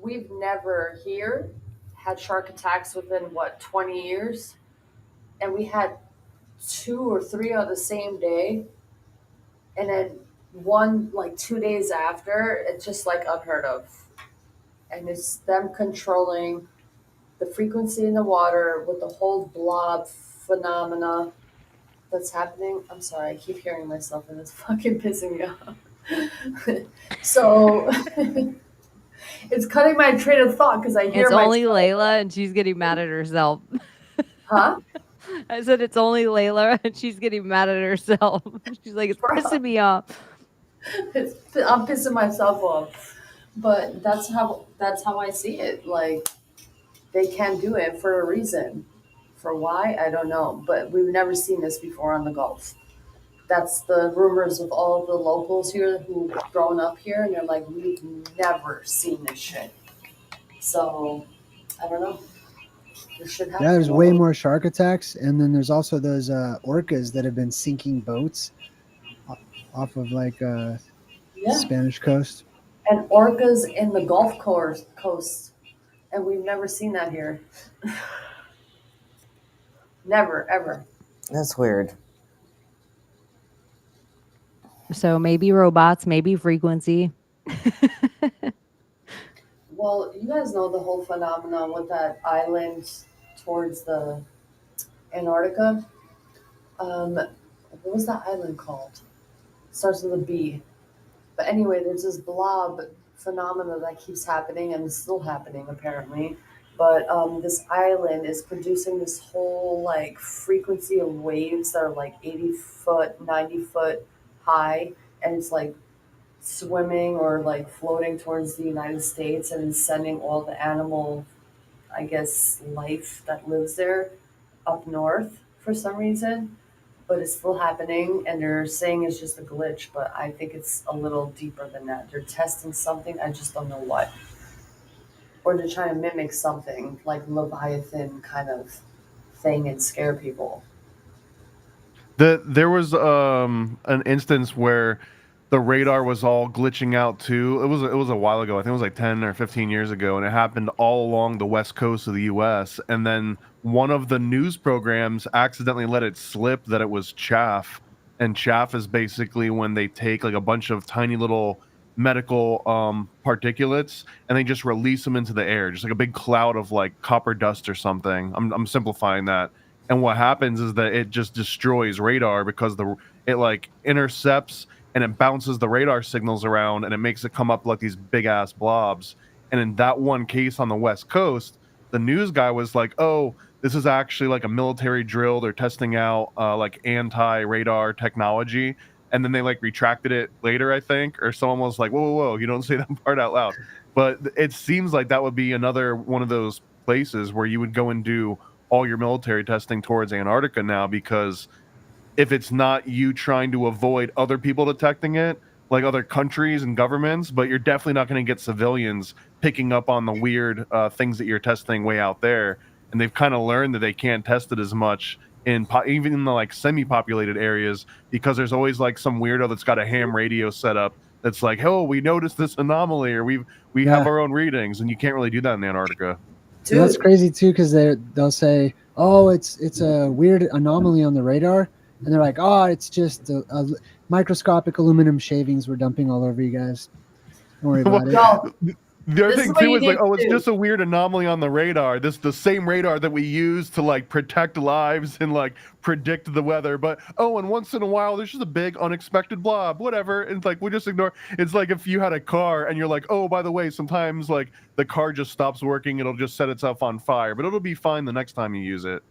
We've never here had shark attacks within 20 years, and we had 2 or 3 on the same day, and then one like 2 days after. It's just like unheard of, and it's them controlling the frequency in the water with the whole blob phenomena that's happening. I'm sorry, I keep hearing myself and it's fucking pissing me off. So it's cutting my train of thought because I hear It's only myself. Layla and she's getting mad at herself. Huh? I said it's only Layla and she's getting mad at herself. She's like, it's pissing me off. I'm pissing myself off. But that's how I see it. Like, they can do it for a reason. For why, I don't know. But we've never seen this before on the Gulf. That's the rumors of all the locals here who've grown up here, and they're like, we've never seen this shit. So, I don't know. This should happen. Yeah, there's way more shark attacks, and then there's also those orcas that have been sinking boats off of like Spanish coast. And orcas in the Gulf coast, and we've never seen that here. Never, ever. That's weird. So maybe robots, maybe frequency. Well, you guys know the whole phenomenon with that island towards the Antarctica. What was that island called? Starts with a B. But anyway, there's this blob phenomena that keeps happening, and it's still happening apparently. But this island is producing this whole like frequency of waves that are like 80 foot, 90 foot high, and it's like swimming or like floating towards the United States and sending all the animal, I guess, life that lives there up north for some reason. But it's still happening, and they're saying it's just a glitch, but I think it's a little deeper than that. They're testing something, I just don't know what. Or they're trying to mimic something like Leviathan kind of thing and scare people. There was an instance where the radar was all glitching out too. It was a while ago. I think it was like 10 or 15 years ago, and it happened all along the west coast of the US. And then one of the news programs accidentally let it slip that it was chaff. And chaff is basically when they take like a bunch of tiny little medical particulates and they just release them into the air, just like a big cloud of like copper dust or something. I'm simplifying that. And what happens is that it just destroys radar because it like intercepts and it bounces the radar signals around and it makes it come up like these big ass blobs. And in that one case on the West Coast, the news guy was like, oh, this is actually like a military drill. They're testing out like anti-radar technology. And then they like retracted it later, I think, or someone was like, whoa, you don't say that part out loud. But it seems like that would be another one of those places where you would go and do all your military testing towards Antarctica now, because if it's not you trying to avoid other people detecting it, like other countries and governments, but you're definitely not going to get civilians picking up on the weird things that you're testing way out there. And they've kind of learned that they can't test it as much even in the like semi-populated areas, because there's always like some weirdo that's got a ham radio set up that's like, oh, we noticed this anomaly, or we have our own readings, and you can't really do that in Antarctica. Dude. That's crazy too, because they'll say, oh, it's a weird anomaly on the radar, and they're like, "Oh, it's just a microscopic aluminum shavings we're dumping all over you guys. Don't worry about it." Y'all, The other this is thing what too you is like, need oh, to it's do. just a weird anomaly on the radar. This the same radar that we use to like protect lives and like predict the weather. But oh, and once in a while there's just a big unexpected blob, whatever. And like we just ignore. It's like if you had a car and you're like, oh, by the way, sometimes like the car just stops working, it'll just set itself on fire, but it'll be fine the next time you use it.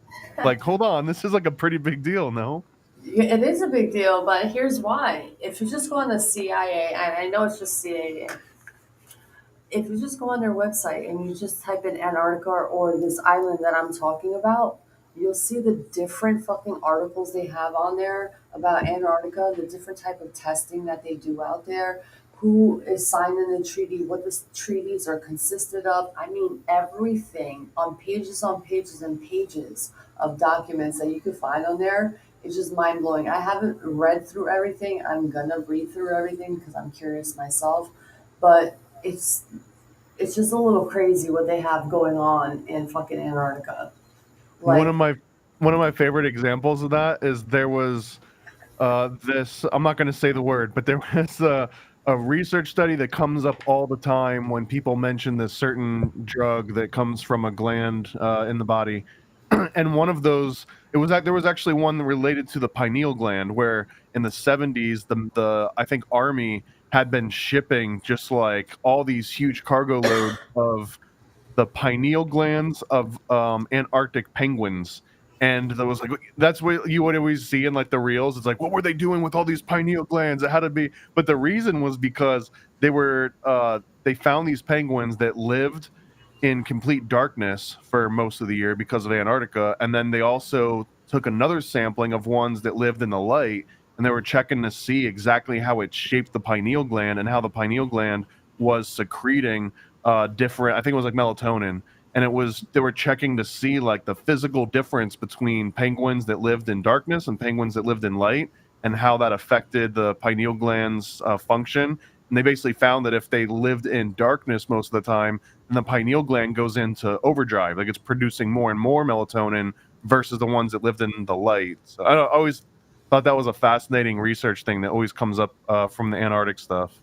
Like, hold on, this is like a pretty big deal, no? It is a big deal, but here's why. If you just go on the CIA, and I know it's just CIA, if you just go on their website and you just type in Antarctica or this island that I'm talking about, you'll see the different fucking articles they have on there about Antarctica, the different type of testing that they do out there, who is signing the treaty, what the treaties are consisted of. I mean, everything on pages and pages of documents that you can find on there. It's just mind blowing. I haven't read through everything. I'm gonna read through everything because I'm curious myself, but it's just a little crazy what they have going on in fucking Antarctica. One Like, of my favorite examples of that is there was this, I'm not going to say the word, but there was a research study that comes up all the time when people mention this certain drug that comes from a gland in the body. And one of those, there was actually one related to the pineal gland, where in the 70s the I think army had been shipping just like all these huge cargo loads of the pineal glands of Antarctic penguins. And that was like, that's what you would always see in like the reels. It's like, what were they doing with all these pineal glands? It had to be, but the reason was because they found these penguins that lived in complete darkness for most of the year because of Antarctica. And then they also took another sampling of ones that lived in the light, and they were checking to see exactly how it shaped the pineal gland and how the pineal gland was secreting different, I think it was like melatonin. And they were checking to see like the physical difference between penguins that lived in darkness and penguins that lived in light, and how that affected the pineal gland's function. And they basically found that if they lived in darkness most of the time, then the pineal gland goes into overdrive, like it's producing more and more melatonin versus the ones that lived in the light. So I always thought that was a fascinating research thing that always comes up from the Antarctic stuff.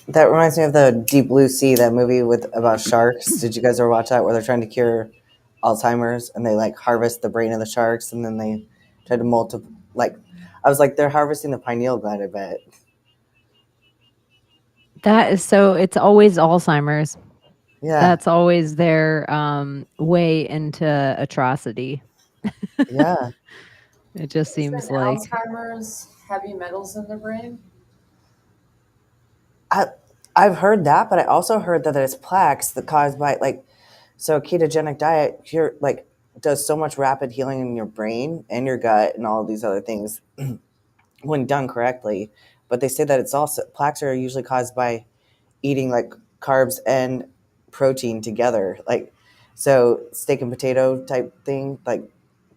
That reminds me of the Deep Blue Sea, that movie about sharks. Did you guys ever watch that, where they're trying to cure Alzheimer's and they like harvest the brain of the sharks and then they try to I was like, they're harvesting the pineal gland, I bet. That is so. It's always Alzheimer's. Yeah. That's always their way into atrocity. Yeah. It just seems like Alzheimer's, heavy metals in the brain. I've heard that, but I also heard that it's plaques that caused by so a ketogenic diet does so much rapid healing in your brain and your gut and all these other things when done correctly. But they say that it's also, plaques are usually caused by eating like carbs and protein together. So steak and potato type thing,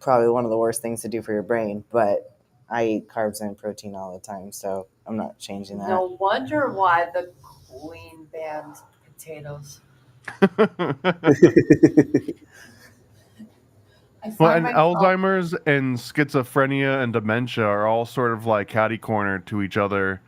probably one of the worst things to do for your brain. But I eat carbs and protein all the time, so I'm not changing that. No wonder why the Queen banned potatoes. Well, and Alzheimer's and schizophrenia and dementia are all sort of like catty corner to each other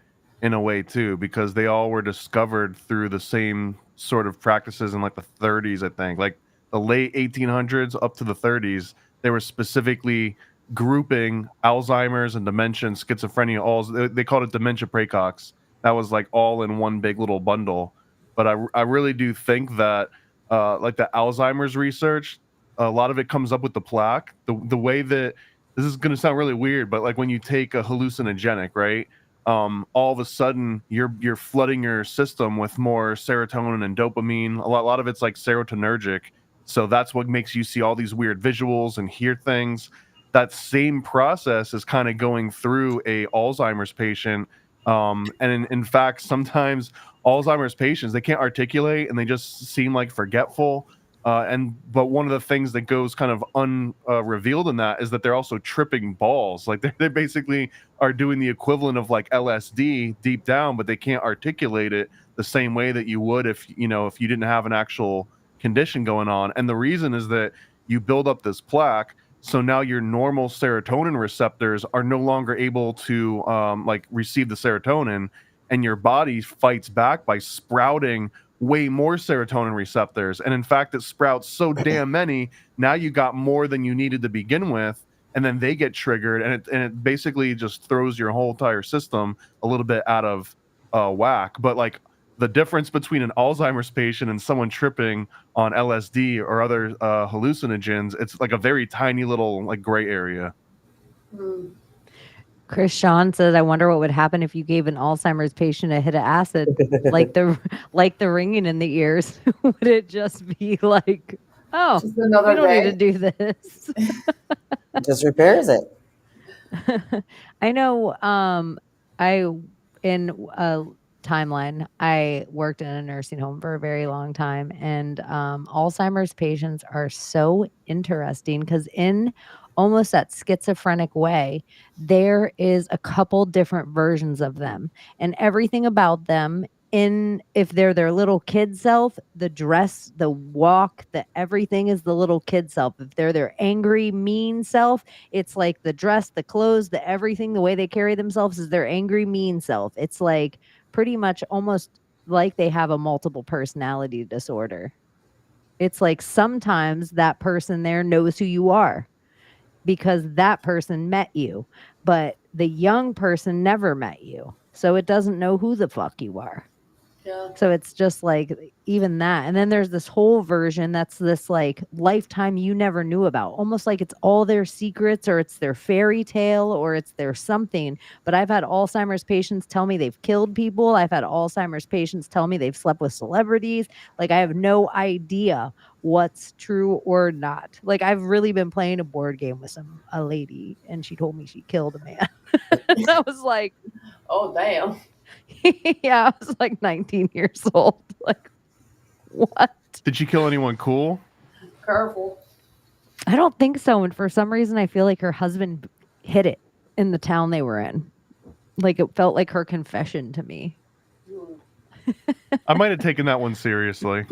in a way too, because they all were discovered through the same sort of practices in like the 30s, I think, like the late 1800s up to the 30s. They were specifically grouping Alzheimer's and dementia and schizophrenia. They called it dementia praecox. That was like all in one big little bundle. But I really do think that like the Alzheimer's research, a lot of it comes up with the plaque. The way that, this is going to sound really weird, but like when you take a hallucinogenic, right? All of a sudden you're flooding your system with more serotonin and dopamine. A lot of it's like serotonergic. So that's what makes you see all these weird visuals and hear things. That same process is kind of going through a Alzheimer's patient. And in fact, sometimes Alzheimer's patients, they can't articulate and they just seem like forgetful. But one of the things that goes kind of unrevealed in that is that they're also tripping balls. Like they basically are doing the equivalent of like LSD deep down, but they can't articulate it the same way that you would if you didn't have an actual condition going on. And the reason is that you build up this plaque. So now your normal serotonin receptors are no longer able to like receive the serotonin, and your body fights back by sprouting way more serotonin receptors. And in fact, it sprouts so damn many, now you got more than you needed to begin with, and then they get triggered, and it basically just throws your whole entire system a little bit out of whack. But like the difference between an Alzheimer's patient and someone tripping on LSD or other hallucinogens, it's like a very tiny little like gray area. Chris Sean says, "I wonder what would happen if you gave an Alzheimer's patient a hit of acid, like the ringing in the ears. Would it just be like, oh, Just another we don't day. need to do this?" It just repairs it. I know. In a timeline, I worked in a nursing home for a very long time, and Alzheimer's patients are so interesting because in almost that schizophrenic way, there is a couple different versions of them, and everything about them. If they're their little kid self, the dress, the walk, the everything is the little kid self. If they're their angry, mean self, it's like the dress, the clothes, the everything, the way they carry themselves is their angry, mean self. It's like pretty much almost like they have a multiple personality disorder. It's like sometimes that person there knows who you are because that person met you, but the young person never met you. So it doesn't know who the fuck you are. Yeah. So it's just like even that. And then there's this whole version that's this like lifetime you never knew about, almost like it's all their secrets or it's their fairy tale or it's their something. But I've had Alzheimer's patients tell me they've killed people. I've had Alzheimer's patients tell me they've slept with celebrities. Like I have no idea what's true or not. Like I've really been playing a board game with a lady and she told me she killed a man. And I was like, Oh, damn. yeah, I was like 19 years old. Like, what? Did she kill anyone cool? Careful. I don't think so. And for some reason, I feel like her husband hid it in the town they were in. Like, it felt like her confession to me. I might have taken that one seriously.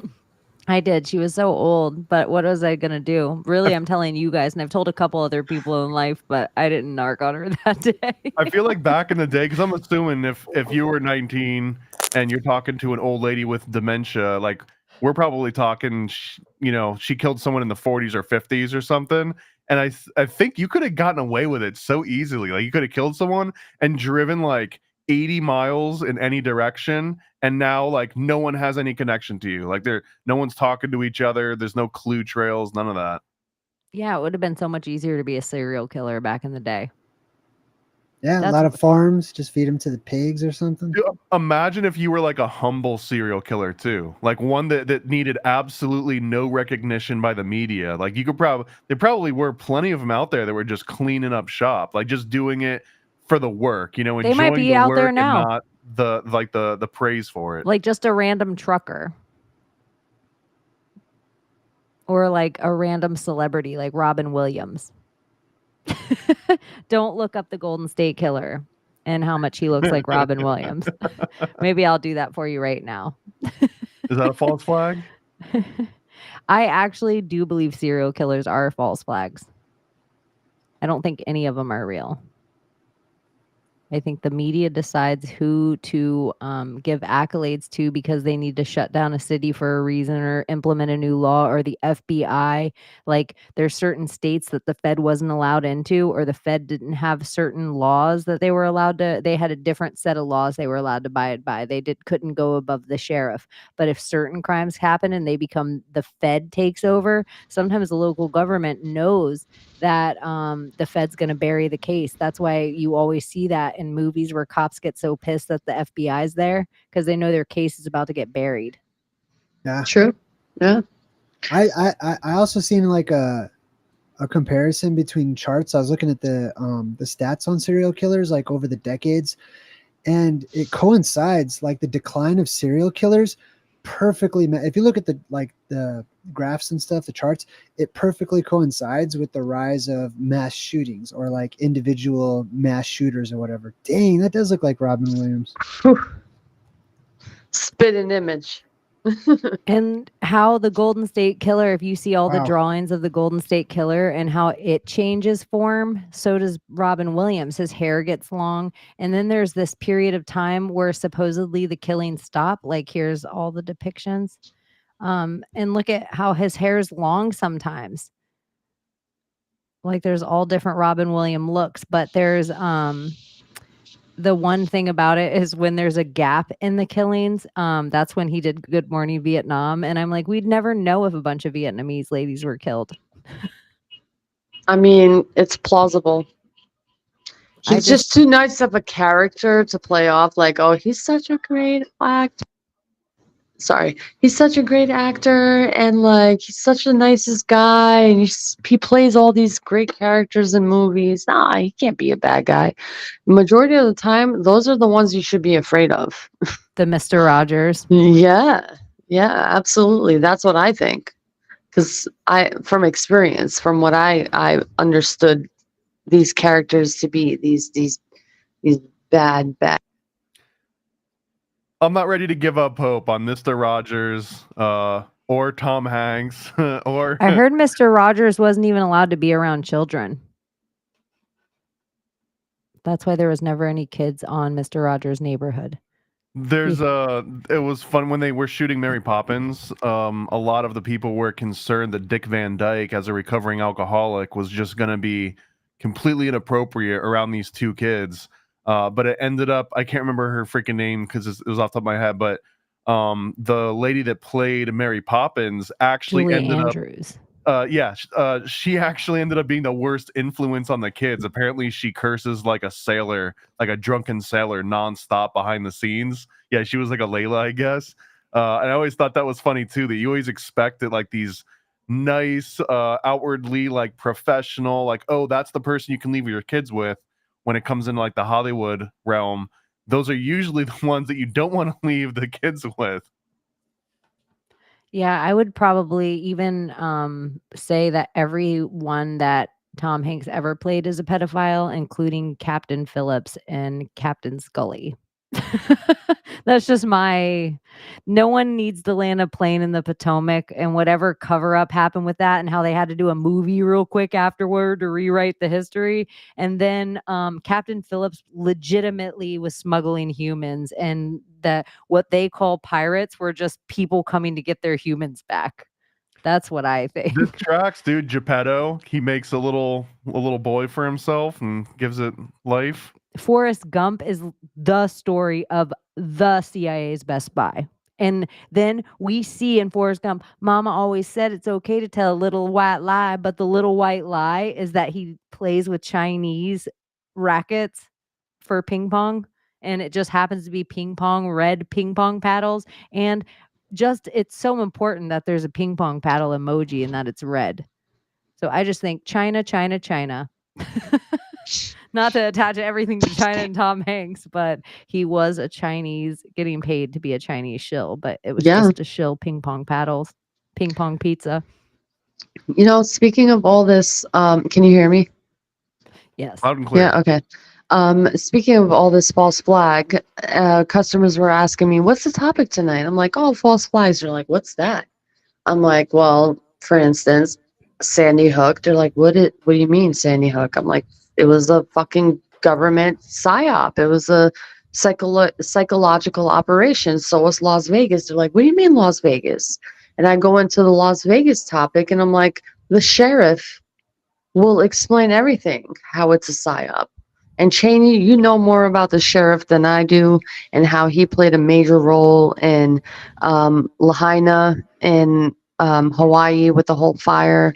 I did. She was so old, but what was I going to do? Really, I'm telling you guys, and I've told a couple other people in life, but I didn't narc on her that day. I feel like back in the day, because I'm assuming if you were 19 and you're talking to an old lady with dementia, like we're probably talking, she killed someone in the 40s or 50s or something. And I think you could have gotten away with it so easily. Like you could have killed someone and driven like 80 miles in any direction, and now like no one has any connection to you. Like no one's talking to each other. There's no clue trails, none of that. Yeah, it would have been so much easier to be a serial killer back in the day. Yeah, a lot of farms, just feed them to the pigs or something. Dude, imagine if you were like a humble serial killer too, like one that needed absolutely no recognition by the media. Like there probably were plenty of them out there that were just cleaning up shop, like just doing it for the work, They might be out there now. Not the praise for it. Like just a random trucker. Or like a random celebrity like Robin Williams. Don't look up the Golden State Killer and how much he looks like Robin Williams. Maybe I'll do that for you right now. Is that a false flag? I actually do believe serial killers are false flags. I don't think any of them are real. I think the media decides who to give accolades to because they need to shut down a city for a reason or implement a new law, or the FBI. Like there's certain states that the Fed wasn't allowed into, or the Fed didn't have certain laws that they were allowed to. They had a different set of laws they were allowed to abide by. They couldn't go above the sheriff. But if certain crimes happen and the Fed takes over, sometimes the local government knows that the Fed's going to bury the case. That's why you always see that in movies where cops get so pissed that the FBI's there because they know their case is about to get buried. Yeah, true. Yeah, I also seen like a comparison between charts. I was looking at the stats on serial killers like over the decades, and it coincides like the decline of serial killers perfectly. If you look at the graphs and stuff, the charts, it perfectly coincides with the rise of mass shootings or like individual mass shooters or whatever. Dang, that does look like Robin Williams. Spit an image. And how the Golden State Killer, if you see all the Wow. drawings of the Golden State Killer and how it changes form, so does Robin Williams. His hair gets long. And then there's this period of time where supposedly the killings stop. Like, here's all the depictions. And look at how his hair's long sometimes. Like, there's all different Robin Williams looks, but there's the one thing about it is when there's a gap in the killings, that's when he did Good Morning Vietnam. And I'm like, we'd never know if a bunch of Vietnamese ladies were killed. I mean, it's plausible. He's just too nice of a character to play off like, oh, he's such a great actor. Sorry, he's such a great actor, and like he's such the nicest guy, and he plays all these great characters in movies. Nah, he can't be a bad guy. Majority of the time, those are the ones you should be afraid of. The Mr. Rogers. Yeah, absolutely. That's what I think. Because from experience, from what I understood these characters to be, these bad. I'm not ready to give up hope on Mr. Rogers or Tom Hanks or. I heard Mr. Rogers wasn't even allowed to be around children. That's why there was never any kids on Mr. Rogers' Neighborhood. There's it was fun when they were shooting Mary Poppins. A lot of the people were concerned that Dick Van Dyke, as a recovering alcoholic, was just going to be completely inappropriate around these two kids. But it ended up, I can't remember her freaking name because it was off the top of my head, but the lady that played Mary Poppins actually Julie ended Andrews. up. She actually ended up being the worst influence on the kids. Apparently, she curses like a sailor, like a drunken sailor, nonstop behind the scenes. Yeah, she was like a Layla, I guess. And I always thought that was funny too. That you always expected like these nice, outwardly like professional, like, oh, that's the person you can leave your kids with. When it comes into like the Hollywood realm, those are usually the ones that you don't want to leave the kids with. Yeah, I would probably even say that everyone that Tom Hanks ever played is a pedophile, including Captain Phillips and Captain Scully. That's just no one needs to land a plane in the Potomac, and whatever cover up happened with that and how they had to do a movie real quick afterward to rewrite the history. And then Captain Phillips legitimately was smuggling humans, and that what they call pirates were just people coming to get their humans back. That's what I think. This tracks, dude. Geppetto, he makes a little boy for himself and gives it life. Forrest Gump is the story of the CIA's best spy. And then we see in Forrest Gump, Mama always said it's okay to tell a little white lie, but the little white lie is that he plays with Chinese rackets for ping pong. And it just happens to be red ping pong paddles. And just, it's so important that there's a ping pong paddle emoji and that it's red. So I just think China. Not to attach everything to China and Tom Hanks, but he was a Chinese getting paid to be a Chinese shill, but it was just to shill ping pong paddles, ping pong pizza. You know, speaking of all this, can you hear me? Yes. Loud and clear. Yeah, okay. Speaking of all this false flag, customers were asking me, what's the topic tonight? I'm like, oh, false flags. They're like, what's that? I'm like, well, for instance, Sandy Hook. They're like, what do you mean Sandy Hook? I'm like, it was a fucking government psyop. It was a psychological operation. So was Las Vegas. They're like, what do you mean Las Vegas? And I go into the Las Vegas topic and I'm like, the sheriff will explain everything, how it's a psyop. And Chaney, you know more about the sheriff than I do and how he played a major role in Lahaina in Hawaii with the whole fire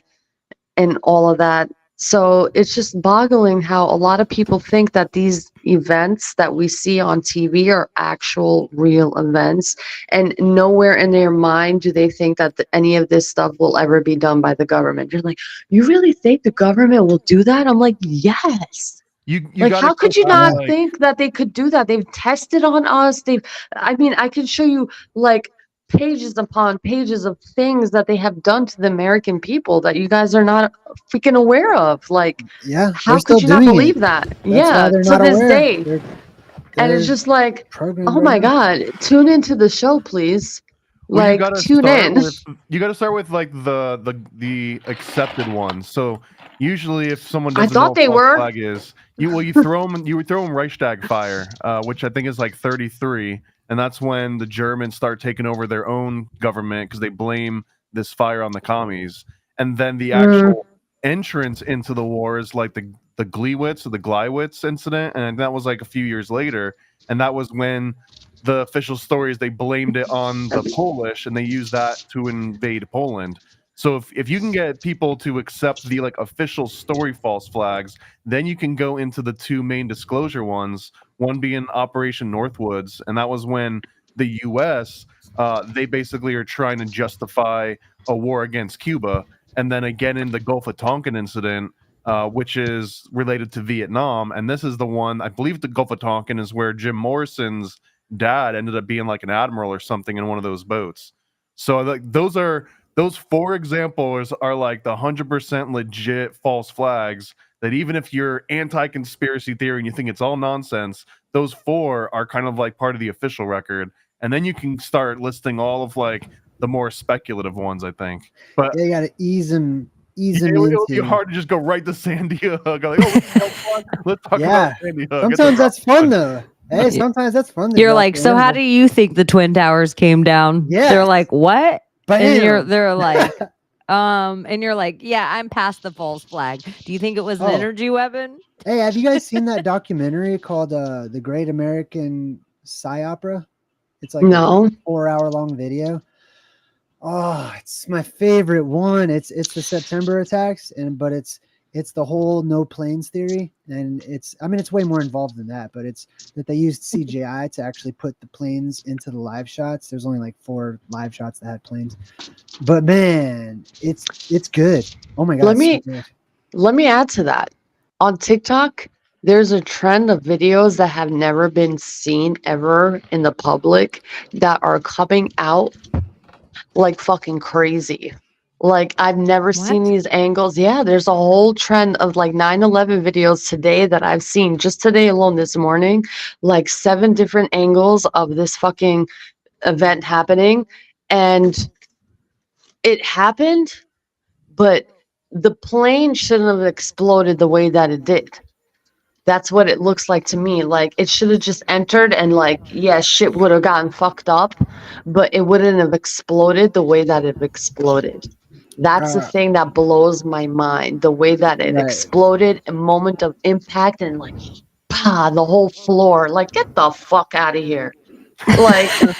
and all of that. So it's just boggling how a lot of people think that these events that we see on TV are actual real events, and nowhere in their mind do they think that any of this stuff will ever be done by the government. You're like, you really think the government will do that? I'm like, yes. You like, how could you not think that they could do that? They've tested on us. I mean, I can show you like pages upon pages of things that they have done to the American people that you guys are not freaking aware of. Like, how could you not believe that? Yeah, to this day. And it's just like, oh my God, tune into the show, please. Well, Like, tune in. You gotta start with like the accepted ones. So usually, if someone I doesn't know thought what they false were. flag is, you throw them Reichstag fire, which I think is like 33, and that's when the Germans start taking over their own government because they blame this fire on the commies, and then the actual entrance into the war is like the Gleiwitz or the Gleiwitz incident, and that was like a few years later, and that was when the official story is they blamed it on the Polish and they used that to invade Poland. So if you can get people to accept the like official story false flags, then you can go into the two main disclosure ones, one being Operation Northwoods, and that was when the US they basically are trying to justify a war against Cuba, and then again in the Gulf of Tonkin incident, which is related to Vietnam, and this is the one I believe the Gulf of Tonkin is where Jim Morrison's dad ended up being like an admiral or something in one of those boats. So like those 4 examples are like the 100% legit false flags that even if you're anti-conspiracy theory and you think it's all nonsense, those 4 are kind of like part of the official record. And then you can start listing all of like the more speculative ones, I think. But yeah, you gotta ease them it'll be into. hard to just go right to Sandy Hook. Like, oh, let's talk about Sandy Hook. Sometimes that's fun though. Hey, sometimes that's fun. You're like, so how do you think the Twin Towers came down? Yeah. They're like, what? Bam. And they're like, and you're like, yeah, I'm past the false flag. Do you think it was an energy weapon? Hey, have you guys seen that documentary called The Great American Psy Opera? It's like a 4-hour long video. Oh, it's my favorite one. It's the September attacks, but it's the whole no planes theory, and it's way more involved than that, but it's that they used CGI to actually put the planes into the live shots. There's only like 4 live shots that had planes, but man, it's good. Oh my god. Let me add to that. On TikTok, there's a trend of videos that have never been seen ever in the public that are coming out like fucking crazy. Like, I've never seen these angles. Yeah, there's a whole trend of like 9/11 videos today that I've seen just today alone this morning, like 7 different angles of this fucking event happening. And it happened, but the plane shouldn't have exploded the way that it did. That's what it looks like to me. Like, it should have just entered and like, yeah, shit would have gotten fucked up, but it wouldn't have exploded the way that it exploded. That's the thing that blows my mind. The way that it exploded, a moment of impact, and like, the whole floor. Like, get the fuck out of here. Like, get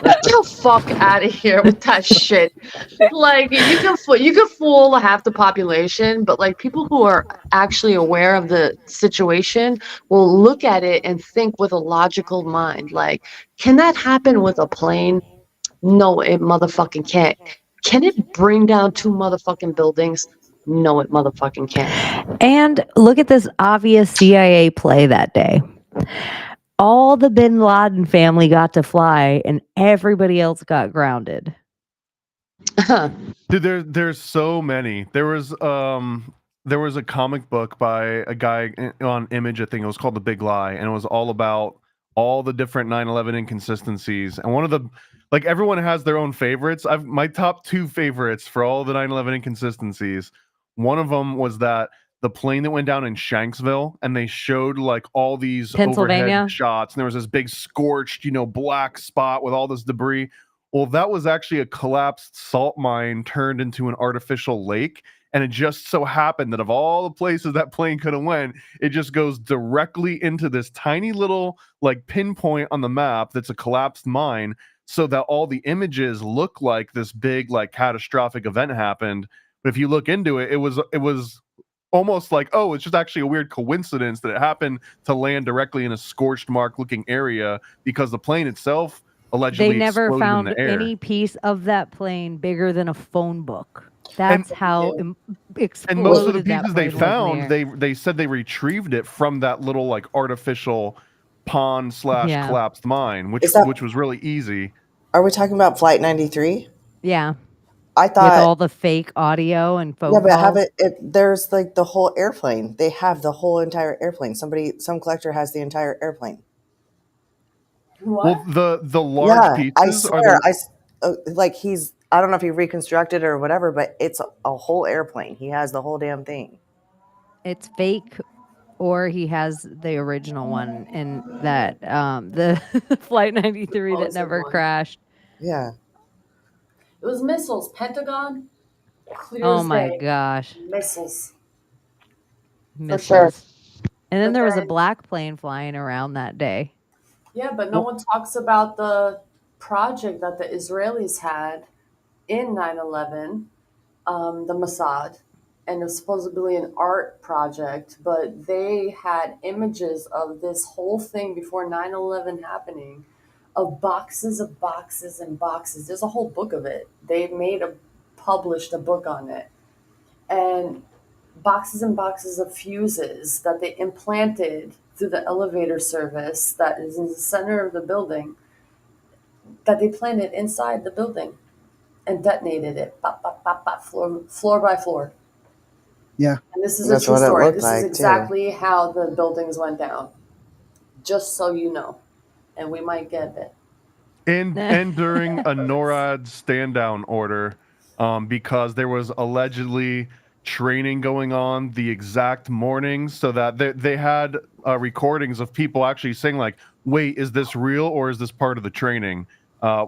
the fuck out of here with that shit. Like, you can fool half the population, but like people who are actually aware of the situation will look at it and think with a logical mind. Like, can that happen with a plane? No, it motherfucking can't. Can it bring down 2 motherfucking buildings? No, it motherfucking can't. And look at this obvious CIA play that day. All the Bin Laden family got to fly and everybody else got grounded. Dude, there's so many. There was a comic book by a guy on Image, I think it was called The Big Lie, and it was all about all the different 9/11 inconsistencies. And one of the, like, everyone has their own favorites. My top 2 favorites for all the 9/11 inconsistencies. One of them was that the plane that went down in Shanksville, and they showed like all these overhead shots, and there was this big scorched, black spot with all this debris. Well, that was actually a collapsed salt mine turned into an artificial lake. And it just so happened that of all the places that plane could have went, it just goes directly into this tiny little like pinpoint on the map that's a collapsed mine, so that all the images look like this big like catastrophic event happened. But if you look into it, it was almost like, oh, it's just actually a weird coincidence that it happened to land directly in a scorched mark looking area, because the plane itself allegedly they never exploded found in the air. any piece of that plane bigger than a phone book. That's how exploded. And most of the pieces they found, they said they retrieved it from that little like artificial pond / collapsed mine, which was really easy. Are we talking about Flight 93? Yeah. I thought with all the fake audio and phone calls. Yeah, but there's like the whole airplane. They have the whole entire airplane. Some collector has the entire airplane. What? Well, the large pieces I swear, like I don't know if he reconstructed it or whatever, but it's a whole airplane. He has the whole damn thing. It's fake, or he has the original one, and that the Flight 93 that Supposed never one. crashed. Yeah. It was missiles. Pentagon, clear Oh as my day. gosh. Missiles. Missiles. And then But there was a then, black plane flying around that day. yeah, but no one talks about the project that the Israelis had in 9/11, the Mossad, and it was supposedly an art project, but they had images of this whole thing before 9/11 happening, of boxes and boxes. There's a whole book of it. They published a book on it, and boxes and boxes of fuses that they implanted through the elevator service that is in the center of the building, that they planted inside the building and detonated it, pop, pop, pop, pop, floor by floor. Yeah. And this is That's a true what it story. looked This like, is too. exactly how the buildings went down. Just so you know. And we might get it. And during a NORAD stand down order, because there was allegedly training going on the exact morning, so that they had recordings of people actually saying like, wait, is this real or is this part of the training?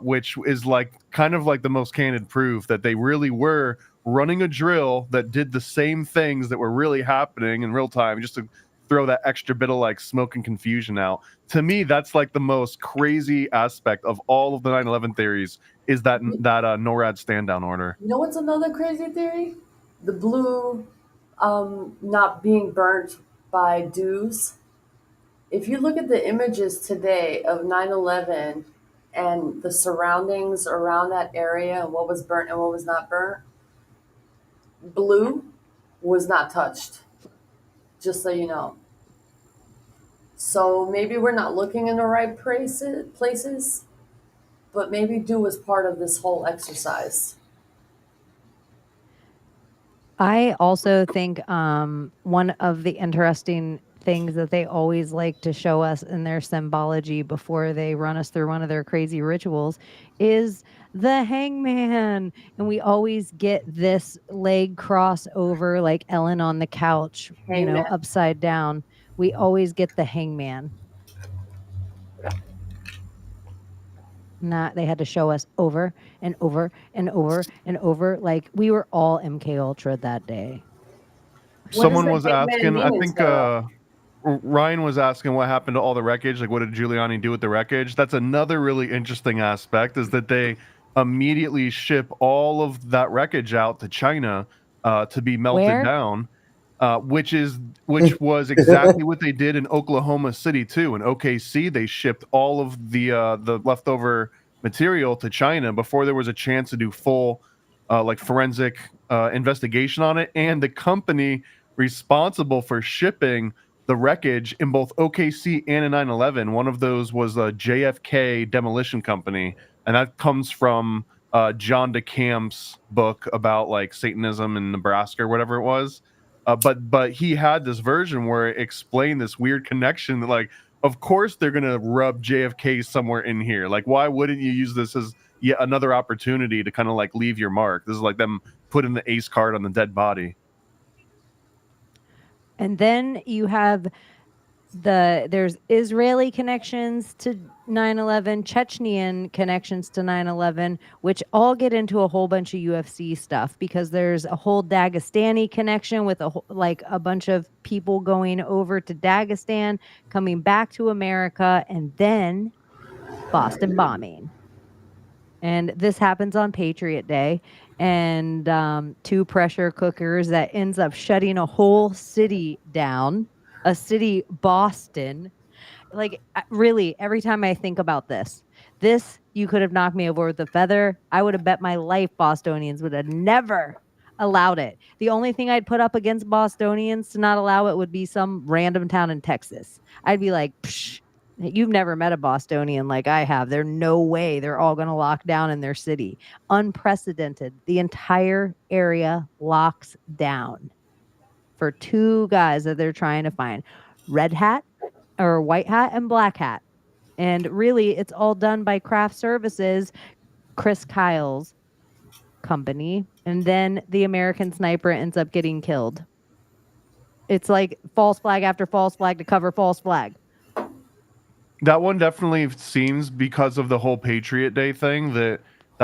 Which is like kind of like the most candid proof that they really were running a drill that did the same things that were really happening in real time, just to throw that extra bit of like smoke and confusion out. To me, that's like the most crazy aspect of all of the 9/11 theories, is that NORAD stand down order. You know what's another crazy theory? The blue not being burnt by dews. If you look at the images today of 9/11 and the surroundings around that area and what was burnt and what was not burnt, blue was not touched. Just so you know. So maybe we're not looking in the right places, but maybe dew was part of this whole exercise. I also think one of the interesting things that they always like to show us in their symbology before they run us through one of their crazy rituals is the hangman. And we always get this leg cross over like Ellen on the couch, Hangman. upside down. We always get the hangman. They had to show us over and over and over and over. Like we were all MK Ultra that day. Someone was asking, I think Ryan was asking what happened to all the wreckage. Like, what did Giuliani do with the wreckage? That's another really interesting aspect, is that they immediately ship all of that wreckage out to China to be melted down, which was exactly what they did in Oklahoma City too. In OKC, they shipped all of the leftover material to China before there was a chance to do full like forensic investigation on it. And the company responsible for shipping the wreckage in both OKC and in 9/11, one of those was a JFK Demolition Company, and that comes from John DeCamp's book about like Satanism in Nebraska or whatever it was. But he had this version where it explained this weird connection that, like, of course they're gonna rub JFK somewhere in here. Like, why wouldn't you use this as yet another opportunity to kind of like leave your mark? This is like them putting the ace card on the dead body. And then you have there's Israeli connections to 9/11, Chechnyan connections to 9/11, which all get into a whole bunch of UFC stuff, because there's a whole Dagestani connection with a bunch of people going over to Dagestan, coming back to America, and then Boston bombing. And this happens on Patriot Day, and 2 pressure cookers that ends up shutting a whole city down, a city, Boston. Like, really, every time I think about this, you could have knocked me over with a feather. I would have bet my life Bostonians would have never allowed it. The only thing I'd put up against Bostonians to not allow it would be some random town in Texas. I'd be like, psh, you've never met a Bostonian like I have. There's no way they're all going to lock down in their city. Unprecedented. The entire area locks down for 2 guys that they're trying to find. Red hat or white hat and black hat. And really, it's all done by craft services Chris Kyle's company, and then the American sniper ends up getting killed. It's like false flag after false flag to cover false flag. That one definitely seems, because of the whole Patriot Day thing, that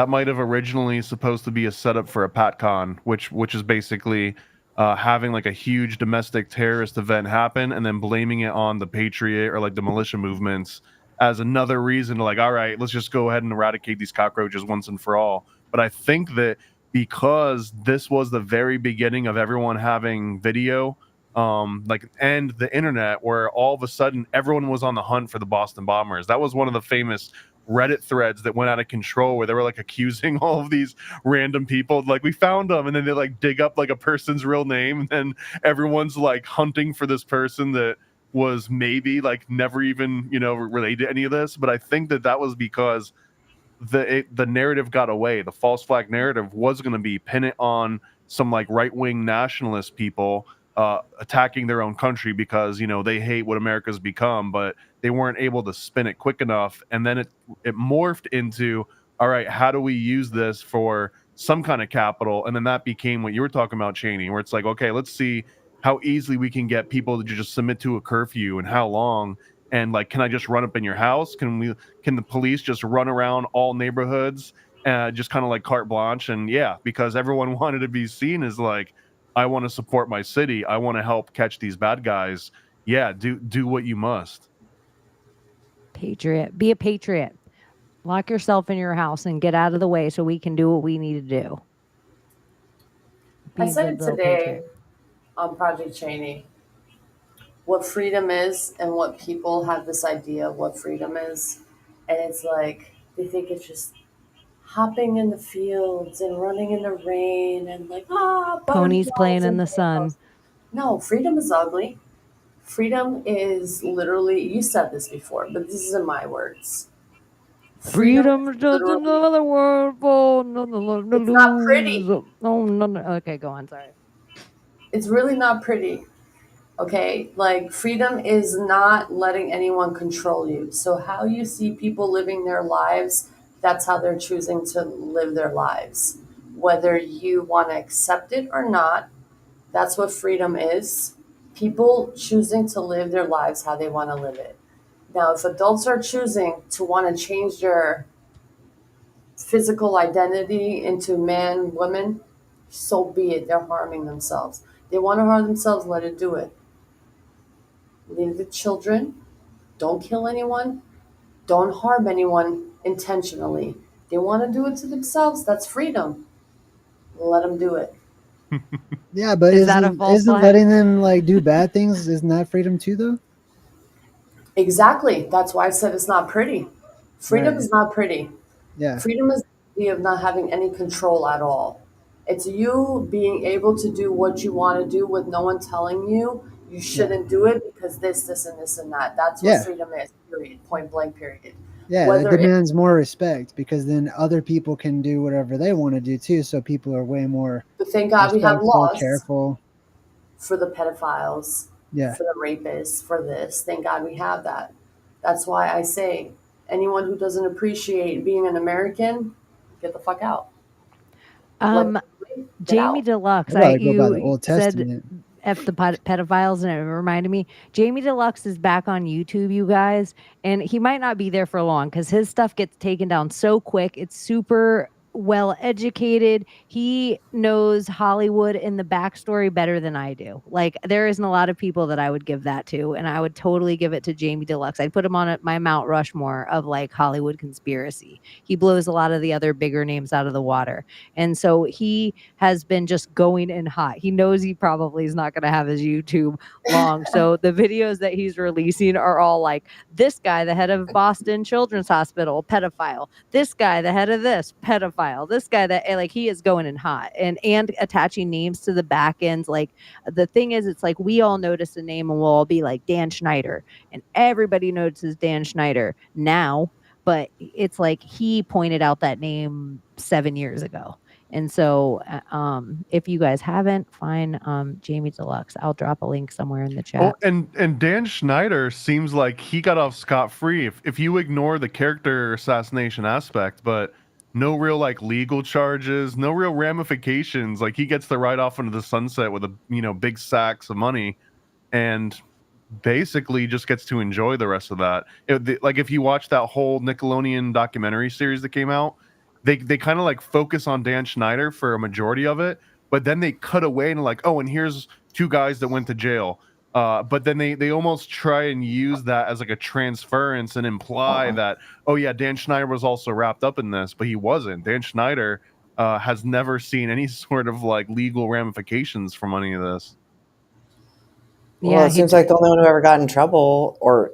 might have originally supposed to be a setup for a PatCon, which is basically having like a huge domestic terrorist event happen and then blaming it on the Patriot or like the militia movements as another reason to, like, all right, let's just go ahead and eradicate these cockroaches once and for all. But I think that because this was the very beginning of everyone having video, like, and the internet, where all of a sudden everyone was on the hunt for the Boston bombers. That was one of the famous Reddit threads that went out of control, where they were like accusing all of these random people, like, we found them, and then they like dig up like a person's real name, and then everyone's like hunting for this person that was maybe like never even, you know, related to any of this. But I think that was because the narrative got away. The false flag narrative was going to be pin it on some like right-wing nationalist people attacking their own country because, you know, they hate what America's become, but they weren't able to spin it quick enough. And then it morphed into, all right, how do we use this for some kind of capital? And then that became what you were talking about, Chaney, where it's like, okay, let's see how easily we can get people to just submit to a curfew and how long. And like, can I just run up in your house? Can the police just run around all neighborhoods, just kind of like carte blanche? And yeah, because everyone wanted to be seen as like, I want to support my city, I want to help catch these bad guys. Yeah, do what you must. Patriot. Be a patriot. Lock yourself in your house and get out of the way so we can do what we need to do. I said it today on Project Chaney. What freedom is and what people have this idea of what freedom is. And it's like, they think it's just hopping in the fields and running in the rain and like, ponies playing in the sun. No, freedom is ugly. Freedom is literally, you said this before, but this is in my words. Freedom is just another word for it's not pretty. Oh, no. Okay, go on. Sorry. It's really not pretty. Okay, like freedom is not letting anyone control you. So how you see people living their lives, that's how they're choosing to live their lives. Whether you want to accept it or not, that's what freedom is. People choosing to live their lives how they want to live it. Now, if adults are choosing to want to change their physical identity into man, woman, so be it. They're harming themselves. They want to harm themselves, let it do it. Leave the children. Don't kill anyone. Don't harm anyone intentionally. They want to do it to themselves. That's freedom. Let them do it. Yeah, but isn't letting them like do bad things, isn't that freedom too, though? Exactly. That's why I said it's not pretty. Freedom is not pretty. Yeah. Freedom is the idea of not having any control at all. It's you being able to do what you want to do with no one telling you you shouldn't do it because this, and this, and that. That's what freedom is, period. Point blank, period. Yeah, it demands more respect because then other people can do whatever they want to do too. So people are way more. But thank God we have laws. Careful. For the pedophiles, for the rapists, for this. Thank God we have that. That's why I say anyone who doesn't appreciate being an American, get the fuck out. Jamie Deluxe, you said F the pedophiles, and it reminded me, Jamie Deluxe is back on YouTube, you guys, and he might not be there for long because his stuff gets taken down so quick. It's super well educated. He knows Hollywood and the backstory better than I do. Like, there isn't a lot of people that I would give that to, and I would totally give it to Jamie Deluxe. I'd put him on my Mount Rushmore of like Hollywood conspiracy. He blows a lot of the other bigger names out of the water, and so he has been just going in hot. He knows he probably is not going to have his YouTube long, so the videos that he's releasing are all like, this guy, the head of Boston Children's Hospital, pedophile. This guy, the head of this, pedophile. This guy, that, like, he is going in hot and attaching names to the back ends. Like, the thing is, it's like we all notice a name and we'll all be like Dan Schneider, and everybody notices Dan Schneider now, but it's like he pointed out that name 7 years ago. And so if you guys haven't, find Jamie Deluxe. I'll drop a link somewhere in the chat. Oh, and Dan Schneider seems like he got off scot-free if you ignore the character assassination aspect, but no real like legal charges, no real ramifications. Like he gets to ride off into the sunset with a big sacks of money, and basically just gets to enjoy the rest of that. Like if you watch that whole Nickelodeon documentary series that came out, they kind of like focus on Dan Schneider for a majority of it, but then they cut away and like, oh, and here's two guys that went to jail. But then they almost try and use that as like a transference and imply that, oh yeah, Dan Schneider was also wrapped up in this, but he wasn't. Dan Schneider has never seen any sort of like legal ramifications from any of this. Well, it seems like the only one who ever got in trouble, or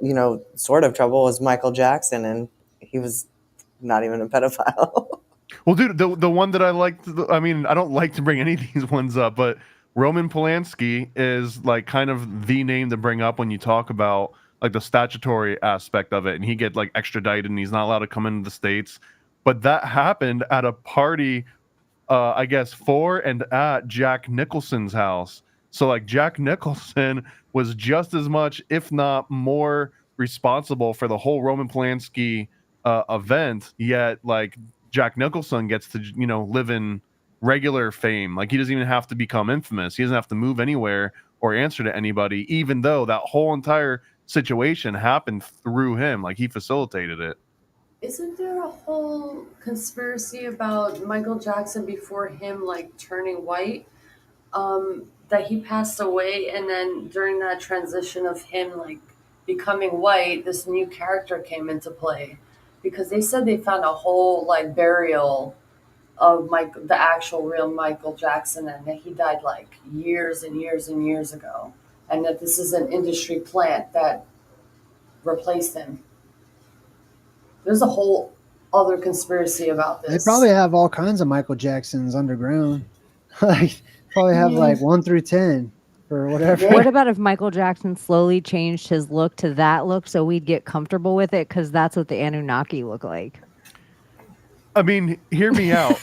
sort of trouble, was Michael Jackson, and he was not even a pedophile. Well, dude, the one that I liked, I mean, I don't like to bring any of these ones up, but Roman Polanski is like kind of the name to bring up when you talk about like the statutory aspect of it, and he get like extradited and he's not allowed to come into the States. But that happened at a party, I guess, for and at Jack Nicholson's house. So like Jack Nicholson was just as much, if not more, responsible for the whole Roman Polanski event. Yet like Jack Nicholson gets to live in regular fame. Like he doesn't even have to become infamous. He doesn't have to move anywhere or answer to anybody, even though that whole entire situation happened through him. Like he facilitated it. Isn't there a whole conspiracy about Michael Jackson before him like turning white? That he passed away, and then during that transition of him like becoming white, this new character came into play, because they said they found a whole like burial of the actual real Michael Jackson, and that he died like years and years and years ago, and that this is an industry plant that replaced him. There's a whole other conspiracy about this. They probably have all kinds of Michael Jacksons underground. Like probably have like 1 through 10 or whatever. What about if Michael Jackson slowly changed his look to that look so we'd get comfortable with it, because that's what the Anunnaki look like? I mean, hear me out.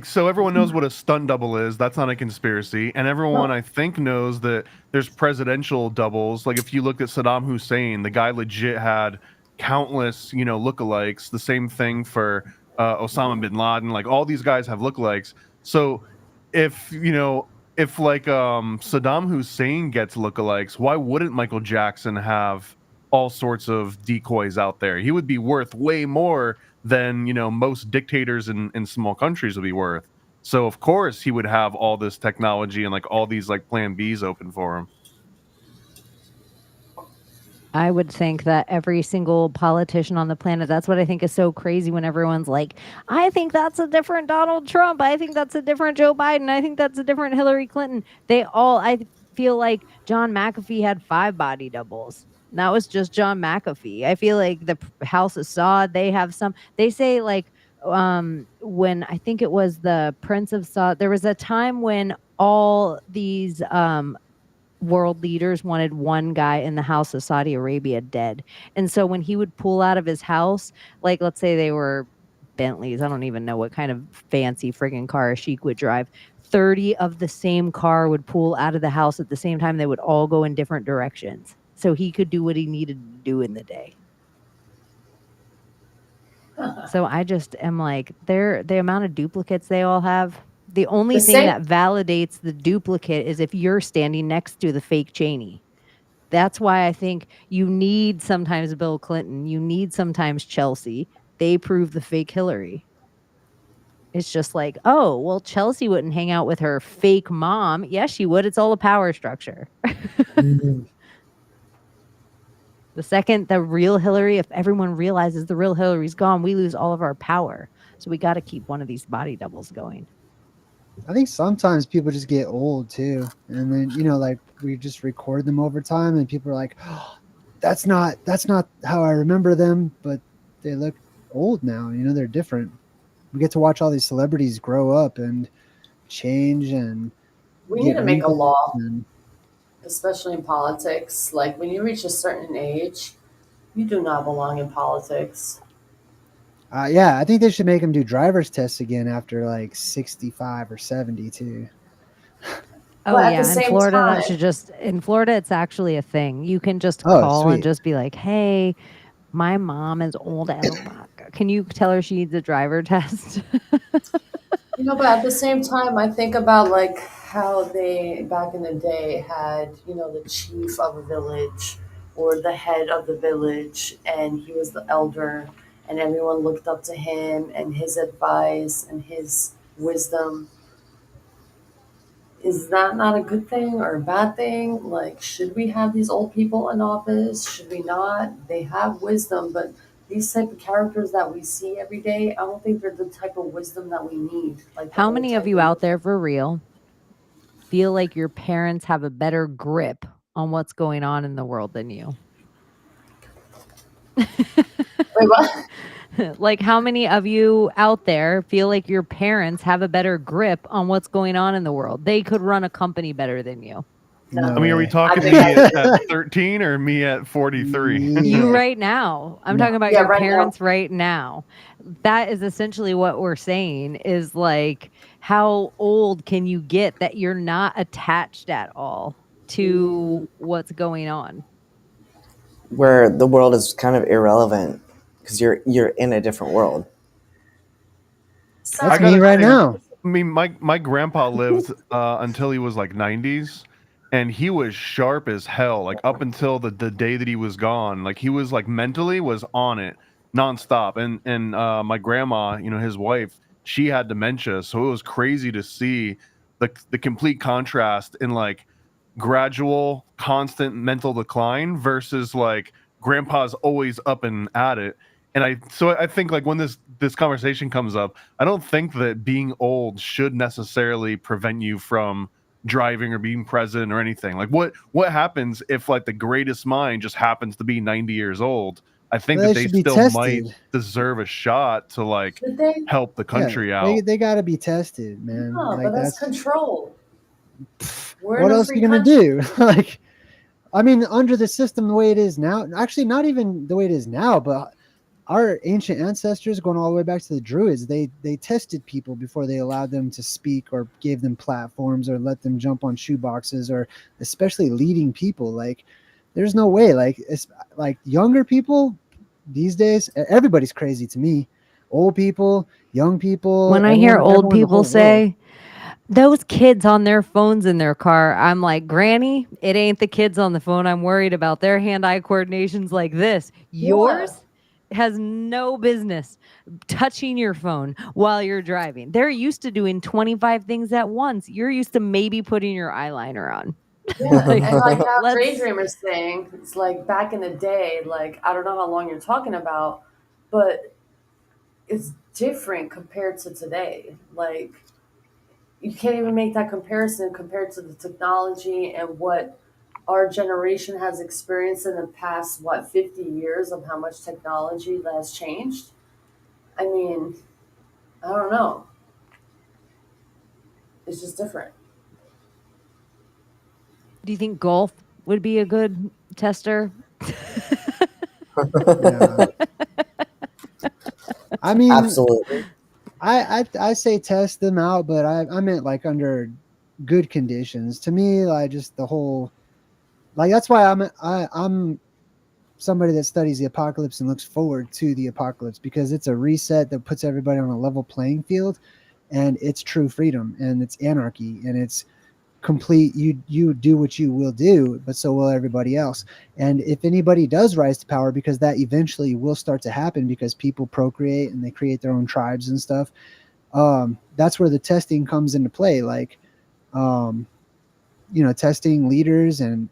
So everyone knows what a stunt double is. That's not a conspiracy. And everyone, I think, knows that there's presidential doubles. Like if you looked at Saddam Hussein, the guy legit had countless, lookalikes. The same thing for Osama bin Laden. Like all these guys have lookalikes. So if Saddam Hussein gets lookalikes, why wouldn't Michael Jackson have all sorts of decoys out there? He would be worth way more than most dictators in small countries would be worth. So of course he would have all this technology and like all these like plan Bs open for him. I would think that every single politician on the planet, that's what I think is so crazy when everyone's like, I think that's a different Donald Trump. I think that's a different Joe Biden. I think that's a different Hillary Clinton. I feel like John McAfee had 5 body doubles. And that was just John McAfee. I feel like the House of Saud, they have some, they say like, when I think it was the Prince of Saud, there was a time when all these, world leaders wanted one guy in the House of Saudi Arabia dead. And so when he would pull out of his house, like let's say they were Bentleys, I don't even know what kind of fancy friggin' car a sheik would drive, 30 of the same car would pull out of the house at the same time. They would all go in different directions so he could do what he needed to do in the day. So I just am like, the amount of duplicates they all have. The only thing that validates the duplicate is if you're standing next to the fake Chaney. That's why I think you need sometimes Bill Clinton. You need sometimes Chelsea. They prove the fake Hillary. It's just like, oh, well, Chelsea wouldn't hang out with her fake mom. Yes, she would. It's all a power structure. The second the real Hillary, if everyone realizes the real Hillary's gone, we lose all of our power. So we got to keep one of these body doubles going. I think sometimes people just get old too. And then, like we just record them over time and people are like, oh, that's not how I remember them, but they look old now. They're different. We get to watch all these celebrities grow up and change, and we need to make a law, especially in politics. Like when you reach a certain age, you do not belong in politics. Yeah, I think they should make them do driver's tests again after like 65 or 70 too. Oh yeah, in Florida that should in Florida it's actually a thing. You can just call and just be like, "Hey, my mom is old as fuck. can you tell her she needs a driver test? You know, but at the same time, I think about like how they back in the day had, you know, the chief of a village or the head of the village, and he was the elder, and everyone looked up to him and his advice and his wisdom. Is that not a good thing or a bad thing? Like, should we have these old people in office? Should we not? They have wisdom, but these type of characters that we see every day, I don't think they're the type of wisdom that we need. Like the How old many of type you of out there for real feel like your parents have a better grip on what's going on in the world than you? Wait, what? Like, how many of you out there feel like your parents have a better grip on what's going on in the world? They could run a company better than you. No I mean, are we way. talking me at 13 or me at 43? You right now. I'm No. talking about Yeah, your right now. parents right now. That is essentially what we're saying is like, how old can you get that you're not attached at all to what's going on? Where the world is kind of irrelevant because you're in a different world. That's me right now. I mean, my grandpa lived until he was like 90s, and he was sharp as hell. Like up until the day that he was gone, like he was like mentally was on it nonstop. And my grandma, you know, his wife, she had dementia, so it was crazy to see the complete contrast in like gradual, constant mental decline versus like grandpa's always up and at it. And I think like when this conversation comes up, I don't think that being old should necessarily prevent you from driving or being present or anything. Like what happens if like the greatest mind just happens to be 90 years old? I think Well, that they they should be still might tested. deserve a shot to like Should they? help the country Yeah, out. they got to be tested, man. No, Like but that's control. We're what in a else are free you gonna country. do? Like, I mean, under the system the way it is now, actually, not even the way it is now, but our ancient ancestors, going all the way back to the Druids, they tested people before they allowed them to speak or gave them platforms or let them jump on shoeboxes, or especially leading people. Like, there's no way. Like, it's like younger people these days, everybody's crazy to me. Old people, young people. When I hear old everyone in the people whole world. say, those kids on their phones in their car, I'm like, Granny, it ain't the kids on the phone I'm worried about. Their hand-eye coordination's like this. Yours has no business touching your phone while you're driving. They're used to doing 25 things at once. You're used to maybe putting your eyeliner on. Yeah, Like, and like how let's- Daydreamer's saying, it's like back in the day, like I don't know how long you're talking about, but it's different compared to today. Like you can't even make that comparison compared to the technology and what our generation has experienced in the past, what, 50 years of how much technology that has changed. I mean, I don't know. It's just different. Do you think golf would be a good tester? Yeah. I mean, Absolutely. I say test them out, but I meant like under good conditions. To me, like just the whole, like that's why I'm somebody that studies the apocalypse and looks forward to the apocalypse, because it's a reset that puts everybody on a level playing field, and it's true freedom, and it's anarchy, and it's complete. You do what you will do, but so will everybody else. And if anybody does rise to power, because that eventually will start to happen, because people procreate and they create their own tribes and stuff, that's where the testing comes into play. Like, testing leaders and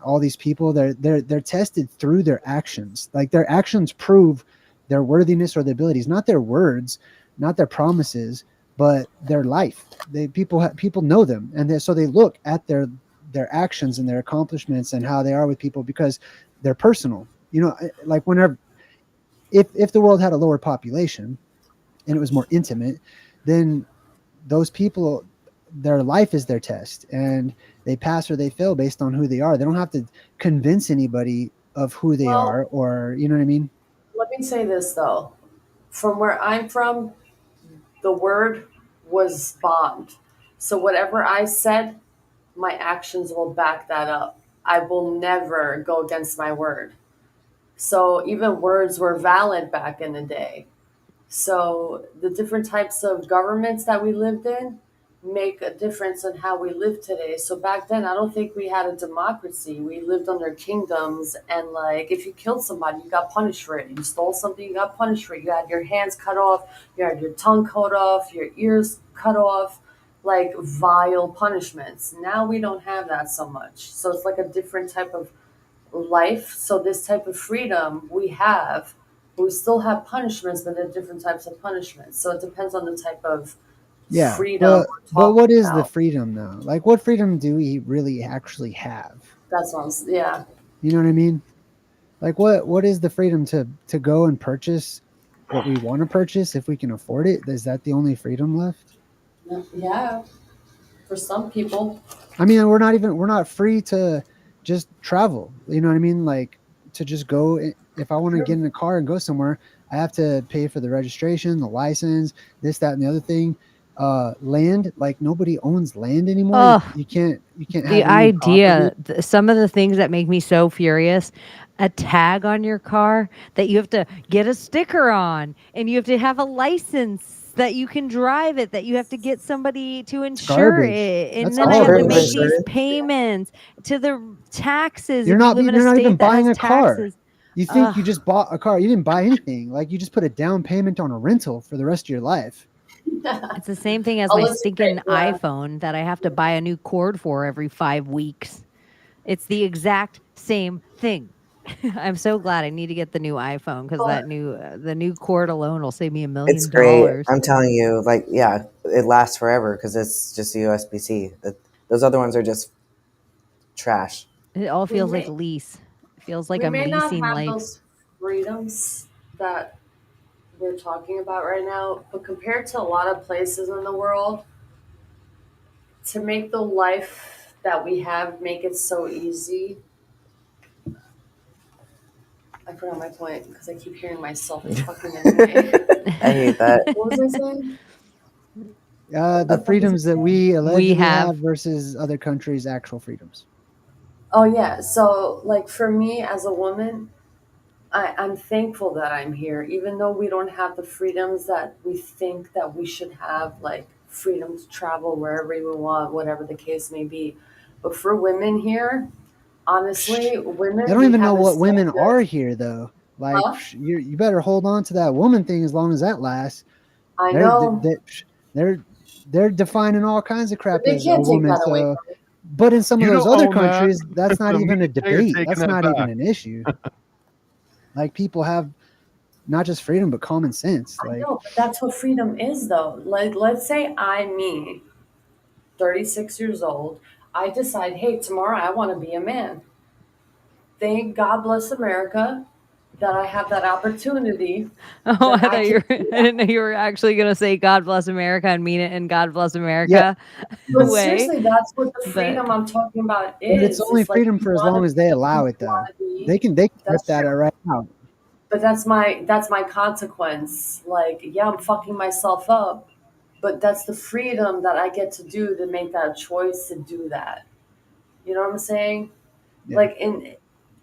all these people, they're tested through their actions. Like, their actions prove their worthiness or their abilities, not their words, not their promises, but their life. People know them, and so they look at their actions and their accomplishments and how they are with people, because they're personal. Like whenever, if the world had a lower population and it was more intimate, then those people, their life is their test, and they pass or they fail based on who they are. They don't have to convince anybody of who they are, or you know what I mean? Let me say this though. From where I'm from, the word was bond. So whatever I said, my actions will back that up. I will never go against my word. So even words were valid back in the day. So the different types of governments that we lived in make a difference in how we live today. So back then, I don't think we had a democracy. We lived under kingdoms, and like if you killed somebody, you got punished for it. You stole something, you got punished for it. You had your hands cut off, you had your tongue cut off, your ears cut off, like vile punishments. Now we don't have that so much. So it's like a different type of life. So this type of freedom we have, we still have punishments, but they're different types of punishments. So it depends on the type of Yeah, freedom but what is the about. freedom though? Like, what freedom do we really actually have? That's what yeah. You know what I mean? Like, what is the freedom to go and purchase what we want to purchase if we can afford it? Is that the only freedom left? Yeah, for some people. I mean, we're not free to just travel. You know what I mean? Like to just go. If I want to get in a car and go somewhere, I have to pay for the registration, the license, this, that, and the other thing. Land, like nobody owns land anymore. Oh, you can't have the any idea, property. some of the things that make me so furious, a tag on your car that you have to get a sticker on, and you have to have a license that you can drive it, that you have to get somebody to insure Garbage. it, and That's then I all have it to make is. these payments to the taxes You're if you not live in a you're not even state that has buying a car. taxes. You think Ugh. you just bought a car. You didn't buy anything. Like you just put a down payment on a rental for the rest of your life. It's the same thing as Oh, my let's stinking yeah. iPhone that I have to buy a new cord for every 5 weeks. It's the exact same thing. I'm so glad I need to get the new iPhone because But the new cord alone will save me $1 It's million. great. I'm telling you, like, yeah, it lasts forever because it's just a USB-C. Those other ones are just trash. It all we feels like may lease. It feels like we I'm may not leasing have life. those freedoms that we're talking about right now, but compared to a lot of places in the world, to make the life that we have make it so easy. I forgot my point because I keep hearing myself. It's fucking annoying. I hate that. What was I saying? The freedoms that we allegedly have. have versus other countries' actual freedoms. Oh yeah. So like for me as a woman, I'm thankful that I'm here, even though we don't have the freedoms that we think that we should have, like freedom to travel wherever we want, whatever the case may be. But for women here, honestly, women They don't we even know have it what so women good. are here though. Like Huh? you better hold on to that woman thing as long as that lasts. I They're know. they're defining all kinds of But crap they as a can't take woman. that away So, from me. but in some of You those don't other own that. countries, that's not The even a media are debate. taking That's that not even back. an issue. Like people have not just freedom but common sense. I Like know, but that's what freedom is though. Like let's say I'm me, 36 years old, I decide, hey, tomorrow I want to be a man. Thank God bless America that I have that opportunity Oh, I that I thought can you were, do I that. didn't know you were actually going to say God bless America and mean it in God bless yeah, America But way. seriously, that's what the But freedom I'm talking about but it's is. only It's like freedom you for as want to long as they be who allow you it though. want to be. They can rip That's that true. right out. But that's my consequence. Like, yeah, I'm fucking myself up, but that's the freedom that I get to do to make that choice to do that. You know what I'm saying? Yeah. Like in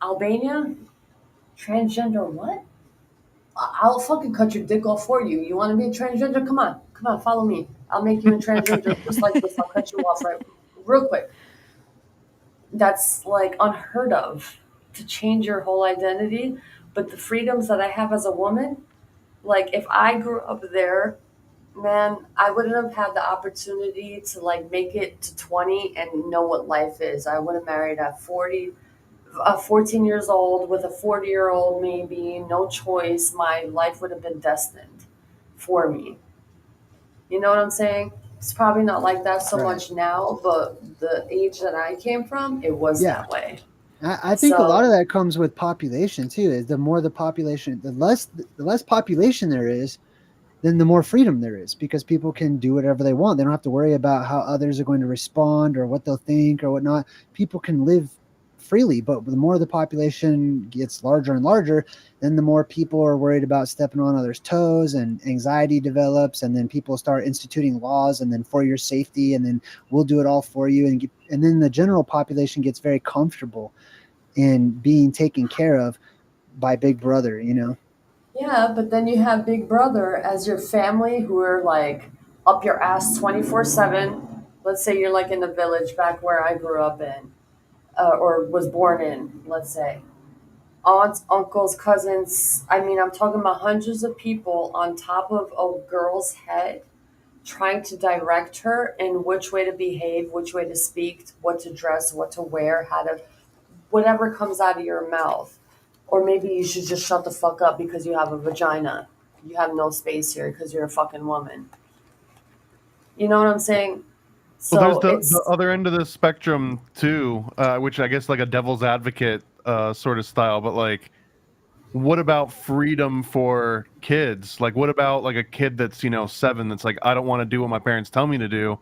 Albania, transgender what? I'll fucking cut your dick off for you. You want to be a transgender? Come on, follow me. I'll make you a transgender just like this. I'll cut you off right, real quick. That's like unheard of to change your whole identity. But the freedoms that I have as a woman, like if I grew up there, man, I wouldn't have had the opportunity to like make it to 20 and know what life is. I would have married at 40, 14 years old with a 40-year-old, maybe, no choice. My life would have been destined for me. You know what I'm saying? It's probably not like that so Right. much now, but the age that I came from, it was Yeah. that way. I think a lot of So, that comes with population too. Is the more the population, the less population there is, then the more freedom there is because people can do whatever they want. They don't have to worry about how others are going to respond or what they'll think or whatnot. People can live freely, but the more the population gets larger and larger, then the more people are worried about stepping on others' toes and anxiety develops. And then people start instituting laws and then for your safety, and then we'll do it all for you. And then the general population gets very comfortable in being taken care of by Big Brother, you know? Yeah, but then you have Big Brother as your family who are like up your ass 24/7. Let's say you're like in the village back where I grew up in, or was born in, let's say. Aunts, uncles, cousins. I mean, I'm talking about hundreds of people on top of a girl's head trying to direct her in which way to behave, which way to speak, what to dress, what to wear, how to, whatever comes out of your mouth. Or maybe you should just shut the fuck up because you have a vagina. You have no space here because you're a fucking woman. You know what I'm saying? Well, there's So the other end of the spectrum too, which I guess like a devil's advocate sort of style, but like what about freedom for kids? Like what about like a kid that's, 7 that's like, I don't want to do what my parents tell me to do.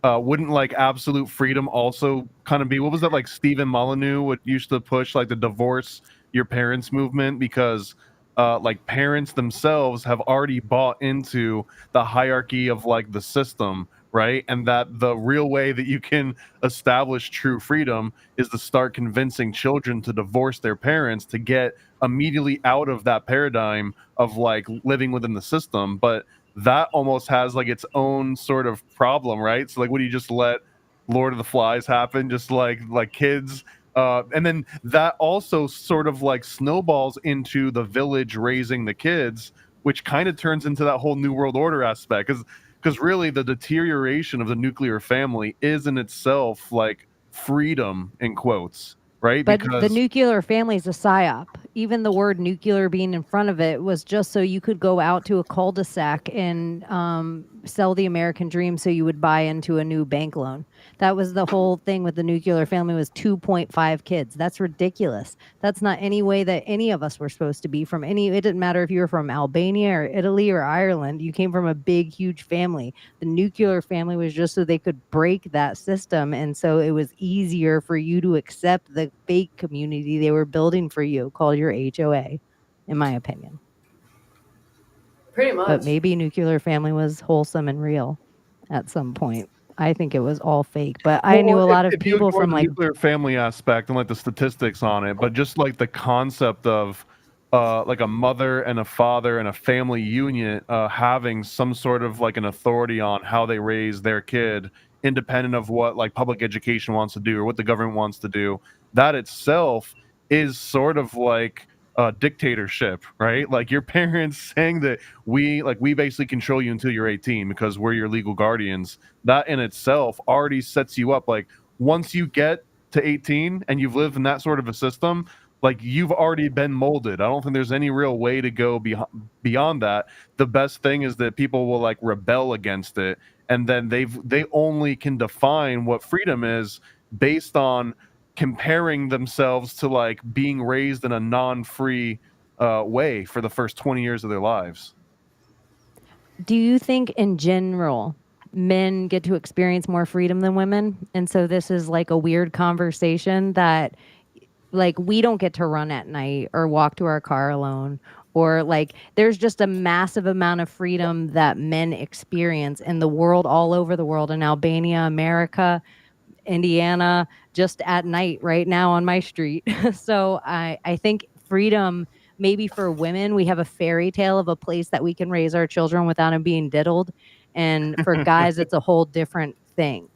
Wouldn't like absolute freedom also kind of be, what was that, like Stephen Molyneux would used to push like the divorce your parents movement, because like parents themselves have already bought into the hierarchy of like the system, right? And that the real way that you can establish true freedom is to start convincing children to divorce their parents to get immediately out of that paradigm of like living within the system. But that almost has like its own sort of problem, right? So like, would you just let Lord of the Flies happen, just like kids? And then that also sort of like snowballs into the village raising the kids, which kind of turns into that whole New World Order aspect. Because really the deterioration of the nuclear family is in itself like freedom in quotes, right? But the Because nuclear family is a psyop. Even the word nuclear being in front of it was just so you could go out to a cul-de-sac and sell the American dream so you would buy into a new bank loan. That was the whole thing with the nuclear family, was 2.5 kids. That's ridiculous. That's not any way that any of us were supposed to be from any. It didn't matter if you were from Albania or Italy or Ireland. You came from a big, huge family. The nuclear family was just so they could break that system. And so it was easier for you to accept the fake community they were building for you called your HOA, in my opinion. pretty much. But maybe nuclear family was wholesome and real at some point. I think it was all fake, but I knew a lot of if you people ignore from the like nuclear family aspect and like the statistics on it, but just like the concept of like a mother and a father and a family unit having some sort of like an authority on how they raise their kid, independent of what like public education wants to do or what the government wants to do, that itself is sort of like dictatorship, right? Like your parents saying that we basically control you until you're 18 because we're your legal guardians. That in itself already sets you up. Like once you get to 18 and you've lived in that sort of a system, like you've already been molded. I don't think there's any real way to go beyond that. The best thing is that people will like rebel against it, and then they only can define what freedom is based on comparing themselves to like being raised in a non-free way for the first 20 years of their lives. Do you think in general men get to experience more freedom than women? And so this is like a weird conversation that like we don't get to run at night or walk to our car alone, or like there's just a massive amount of freedom that men experience in the world, all over the world, in Albania, America, Indiana, just at night right now on my street. So I think freedom, maybe for women, we have a fairy tale of a place that we can raise our children without them being diddled. And for guys, it's a whole different thing.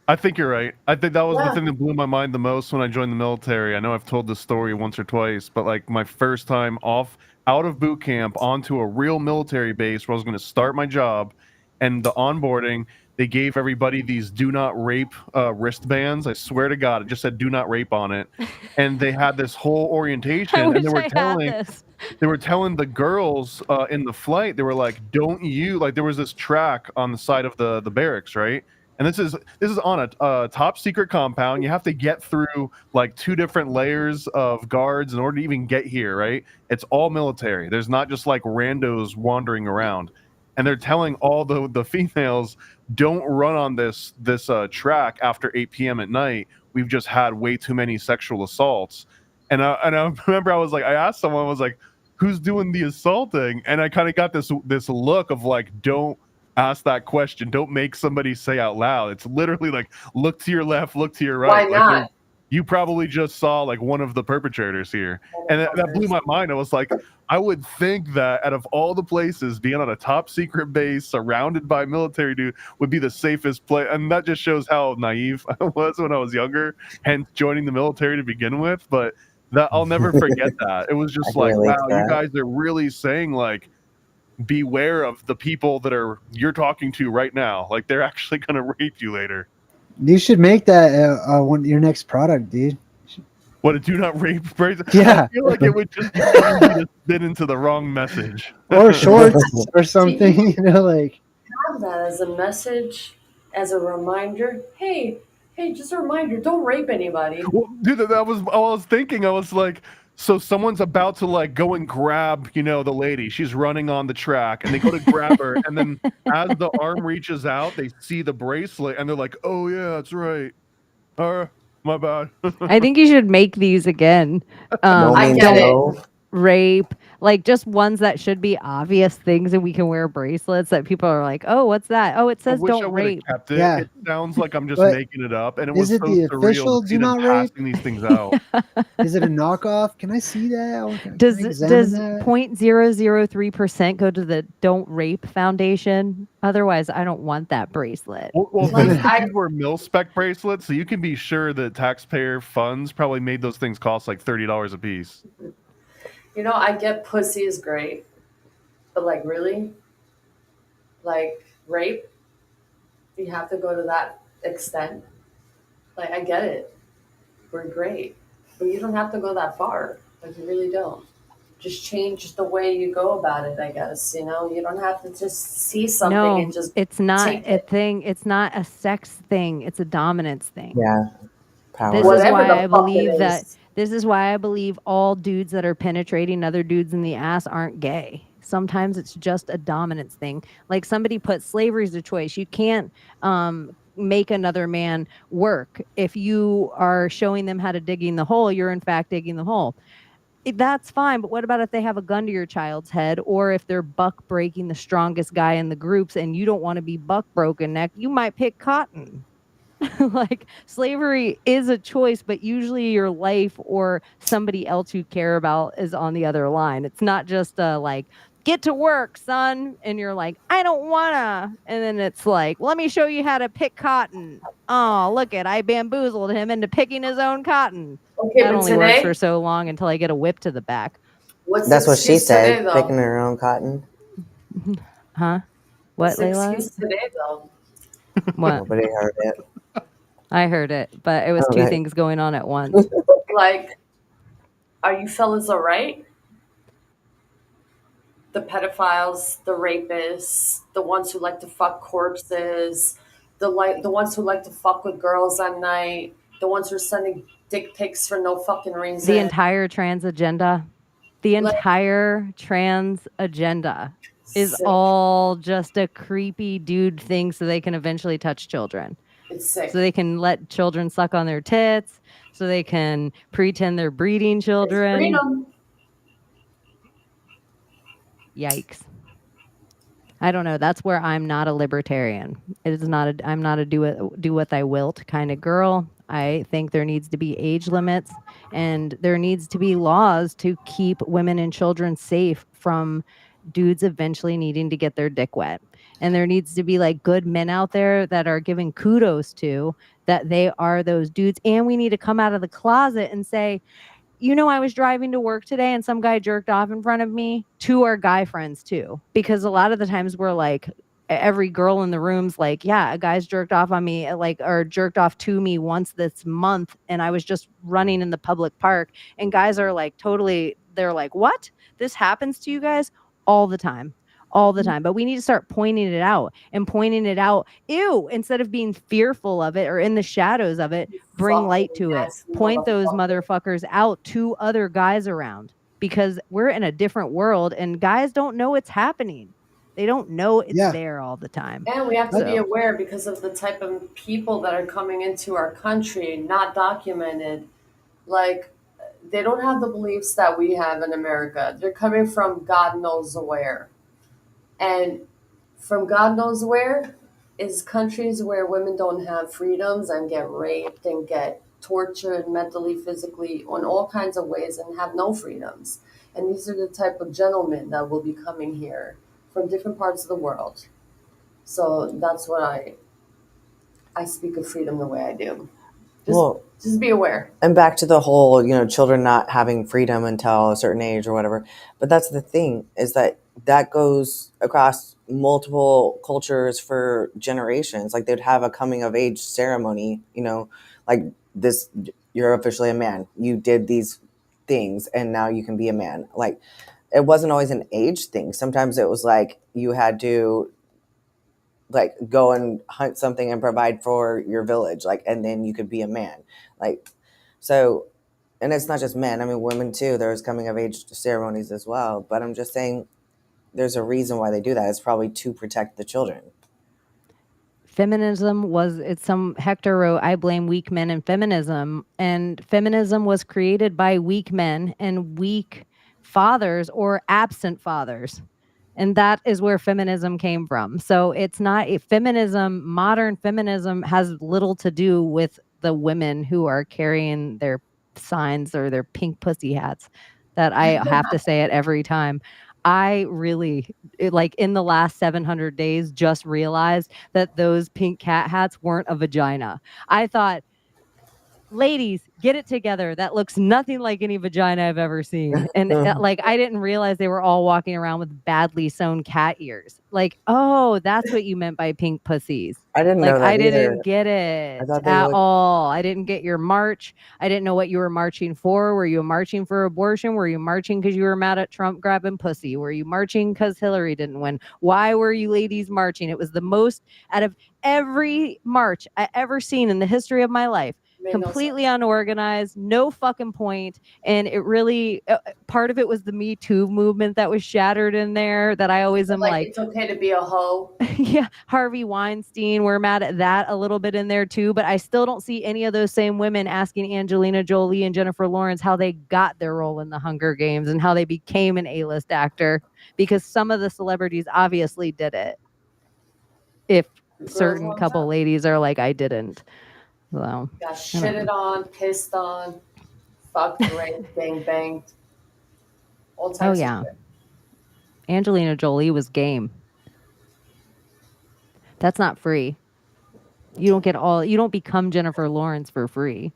I think you're right. I think that was the Yeah. thing that blew my mind the most when I joined the military. I know I've told this story once or twice, but like my first time out of boot camp onto a real military base where I was going to start my job, and the onboarding, they gave everybody these do not rape wristbands. I swear to God, it just said do not rape on it. And they had this whole orientation, I and wish they were I had telling this. they were telling the girls in the flight, they were like, don't you, like there was this track on the side of the barracks, right? And this is on a top secret compound. You have to get through like 2 different layers of guards in order to even get here, right? It's all military. There's not just like randos wandering around. And they're telling all the females, don't run on this track after 8 p.m. at night. We've just had way too many sexual assaults. And I remember I asked someone, I was like, who's doing the assaulting? And I kind of got this look of like, don't ask that question. Don't make somebody say out loud. It's literally like, look to your left, look to your right. Why not? you probably just saw like one of the perpetrators here. And that blew my mind. I was like, I would think that out of all the places, being on a top secret base surrounded by military dude would be the safest place. And that just shows how naive I was when I was younger, hence joining the military to begin with. But that I'll never forget that. It was just like, wow, you guys are really saying like, beware of the people that you're talking to right now. Like they're actually going to rape you later. You should make that your next product, dude. What, a do not rape bracelet? Yeah. I feel like it would just spin into the wrong message. Or shorts or something, you know, like. Have that as a message, as a reminder. Hey, just a reminder, don't rape anybody. Well, dude, that was all I was thinking. I was like, so someone's about to like go and grab, the lady. She's running on the track, and they go to grab her, and then as the arm reaches out, they see the bracelet, and they're like, "Oh yeah, that's right. My bad." I think you should make these again. I get it. Rape, like just ones that should be obvious things, and we can wear bracelets that people are like, "Oh, what's that? Oh, it says don't rape." Kept it. Yeah. It sounds like I'm just But making it up, and it is was it so the surreal official to see do them not rape? passing these things out. Is it a knockoff? Can I see that? Can I Does examine that? 0.003% go to the Don't Rape Foundation? Otherwise, I don't want that bracelet. Well, these were mil-spec bracelets, so you can be sure that taxpayer funds probably made those things cost like $30 a piece. I get pussy is great, but like really, like rape, you have to go to that extent. Like I get it, we're great, but you don't have to go that far. Like you really don't. Just change the way you go about it, I guess. You don't have to just see something and just. It's not take a thing. It's not a sex thing. It's a dominance thing. Yeah. Power. This is Whatever why the I fuck believe it that. is. This is why I believe all dudes that are penetrating other dudes in the ass aren't gay. Sometimes it's just a dominance thing. Like somebody put slavery as a choice. You can't make another man work. If you are showing them how to digging the hole, you're in fact digging the hole. That's fine, but what about if they have a gun to your child's head, or if they're buck breaking the strongest guy in the groups and you don't want to be buck broken neck? You might pick cotton. Like slavery is a choice, but usually your life or somebody else you care about is on the other line. It's not just like, get to work, son, and you're like, I don't wanna, and then it's like, let me show you how to pick cotton. Oh, look it, I bamboozled him into picking his own cotton. Okay, That but only works today, for so long until I get a whip to the back. what's That's the what she excuse today, said, though? picking her own cotton. Huh? What, What's the Layla? excuse today, though? What? Nobody heard it. I heard it, but it was two Okay. things going on at once. Like, are you fellas all right? The pedophiles, the rapists, the ones who like to fuck corpses, the ones who like to fuck with girls at night, the ones who are sending dick pics for no fucking reason. The entire trans agenda. The Like- entire trans agenda is Sick. all just a creepy dude thing so they can eventually touch children. It's sick. So they can let children suck on their tits, so they can pretend they're breeding children. Freedom. Yikes. I don't know. That's where I'm not a libertarian. It is not a I'm not a do what I wilt kind of girl. I think there needs to be age limits, and there needs to be laws to keep women and children safe from dudes eventually needing to get their dick wet. And there needs to be like good men out there that are giving kudos to that they are those dudes. And we need to come out of the closet and say, I was driving to work today and some guy jerked off in front of me, to our guy friends too. Because a lot of the times we're like, every girl in the room's like, yeah, a guy's jerked off on me, or jerked off to me once this month. And I was just running in the public park. And guys are like, they're like, what? This happens to you guys all the time. All the time. But we need to start pointing it out, ew, instead of being fearful of it or in the shadows of it. Bring light to it. Point those motherfuckers out to other guys around, because we're in a different world and guys don't know it's happening. They don't know it's there all the time. And we have to be aware because of the type of people that are coming into our country, not documented. Like, they don't have the beliefs that we have in America. They're coming from God knows where. And from God knows where is countries where women don't have freedoms and get raped and get tortured mentally, physically, on all kinds of ways and have no freedoms. And these are the type of gentlemen that will be coming here from different parts of the world. So that's what I speak of freedom the way I do. Just be aware. And back to the whole, children not having freedom until a certain age or whatever. But that's the thing, is that goes across multiple cultures for generations. Like they'd have a coming of age ceremony, like this, you're officially a man. You did these things and now you can be a man. Like it wasn't always an age thing. Sometimes it was like you had to like go and hunt something and provide for your village, like, and then you could be a man. Like, so, and it's not just men. I mean, women too. There's coming of age ceremonies as well. But I'm just saying there's a reason why they do that. It's probably to protect the children. Feminism some Hector wrote, I blame weak men in feminism. And feminism was created by weak men and weak fathers or absent fathers. And that is where feminism came from. So it's not modern feminism has little to do with the women who are carrying their signs or their pink pussy hats, that I have to say it every time. I really, like in the last 700 days, just realized that those pink cat hats weren't a vagina. I thought, ladies, get it together. That looks nothing like any vagina I've ever seen. And like, I didn't realize they were all walking around with badly sewn cat ears. Like, oh, that's what you meant by pink pussies. I didn't know that I either. didn't get it at all. I didn't get your march. I didn't know what you were marching for. Were you marching for abortion? Were you marching because you were mad at Trump grabbing pussy? Were you marching because Hillary didn't win? Why were you ladies marching? It was the most out of every march I ever seen in the history of my life. Completely unorganized, no fucking point. And it really, part of it was the Me Too movement that was shattered in there, that I always am like, it's okay to be a hoe. Yeah, Harvey Weinstein, we're mad at that a little bit in there too, but I still don't see any of those same women asking Angelina Jolie and Jennifer Lawrence how they got their role in the Hunger Games and how they became an A-list actor, because some of the celebrities obviously did it. If certain couple ladies are like, I didn't. So, got shitted on, pissed on, fucked, raped, bang banged. All types of shit. Angelina Jolie was game. That's not free. You don't become Jennifer Lawrence for free.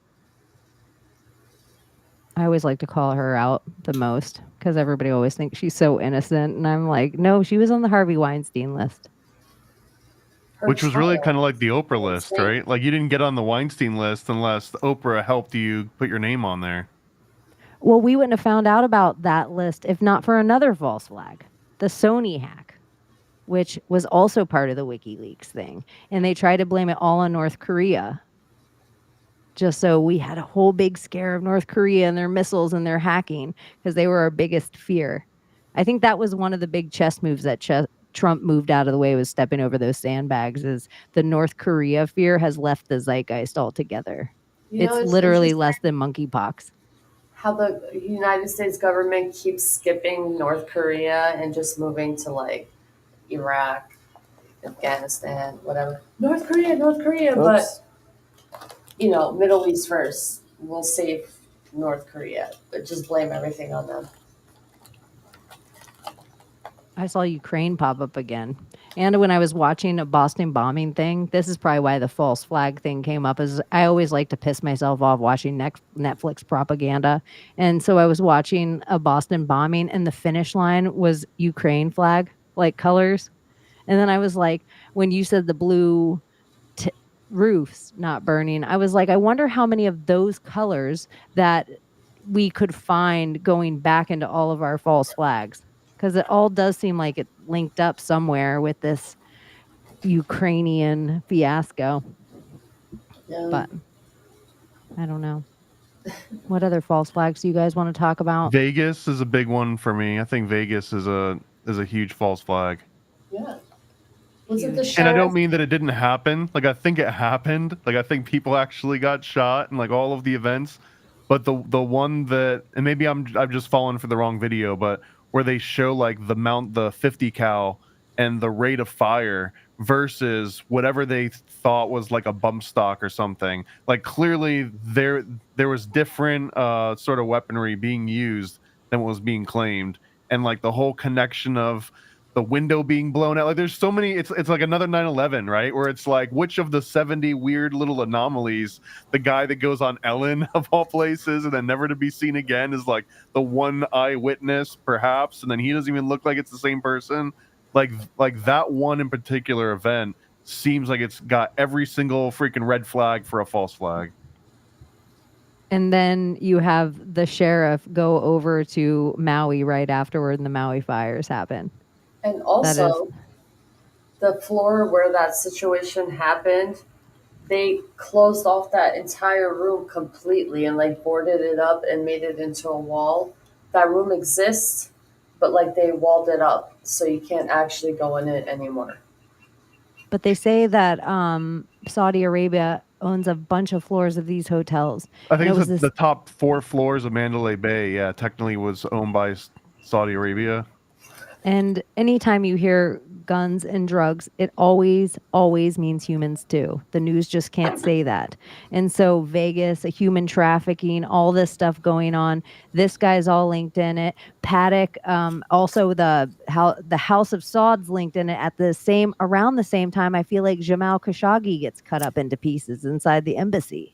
I always like to call her out the most because everybody always thinks she's so innocent. And I'm like, no, she was on the Harvey Weinstein list. Which was really kind of like the Oprah list, right? Like you didn't get on the Weinstein list unless Oprah helped you put your name on there. Well, we wouldn't have found out about that list if not for another false flag, the Sony hack, which was also part of the WikiLeaks thing. And they tried to blame it all on North Korea. Just so we had a whole big scare of North Korea and their missiles and their hacking, because they were our biggest fear. I think that was one of the big chess moves that Trump moved out of the way, was stepping over those sandbags. Is the North Korea fear has left the zeitgeist altogether. It's literally less than monkeypox. How the United States government keeps skipping North Korea and just moving to like Iraq, Afghanistan, whatever. North Korea, Oops. but Middle East first. We'll save North Korea, but just blame everything on them. I saw Ukraine pop up again. And when I was watching a Boston bombing thing, this is probably why the false flag thing came up, is I always like to piss myself off watching Netflix propaganda. And so I was watching a Boston bombing and the finish line was Ukraine flag, like colors. And then I was like, when you said the blue roofs not burning, I was like, I wonder how many of those colors that we could find going back into all of our false flags. Because it all does seem like it linked up somewhere with this Ukrainian fiasco. Yeah. But I don't know. What other false flags do you guys want to talk about? Vegas is a big one for me. I think Vegas is a huge false flag. Yeah. Was it the And I sheriff? don't mean that it didn't happen. Like I think it happened. Like I think people actually got shot and like all of the events. But the one that, and maybe I'm just falling for the wrong video, but where they show like the 50 cal and the rate of fire versus whatever they thought was like a bump stock or something. Like clearly there was different sort of weaponry being used than what was being claimed, and like the whole connection of the window being blown out. Like there's so many, it's like another 9/11, right? Where it's like, which of the 70 weird little anomalies, the guy that goes on Ellen of all places and then never to be seen again is like the one eyewitness perhaps, and then he doesn't even look like it's the same person. Like that one in particular event seems like it's got every single freaking red flag for a false flag. And then you have the sheriff go over to Maui right afterward, and the Maui fires happen. And also, the floor where that situation happened, they closed off that entire room completely and like boarded it up and made it into a wall. That room exists, but like they walled it up so you can't actually go in it anymore. But they say that Saudi Arabia owns a bunch of floors of these hotels. I think it's the top 4 floors of Mandalay Bay. Yeah, technically was owned by Saudi Arabia. And anytime you hear guns and drugs, it always means humans too. The news just can't say that. And so Vegas, human trafficking, all this stuff going on. This guy's all linked in it. Paddock, also the House of Saud's linked in it around the same time. I feel like Jamal Khashoggi gets cut up into pieces inside the embassy.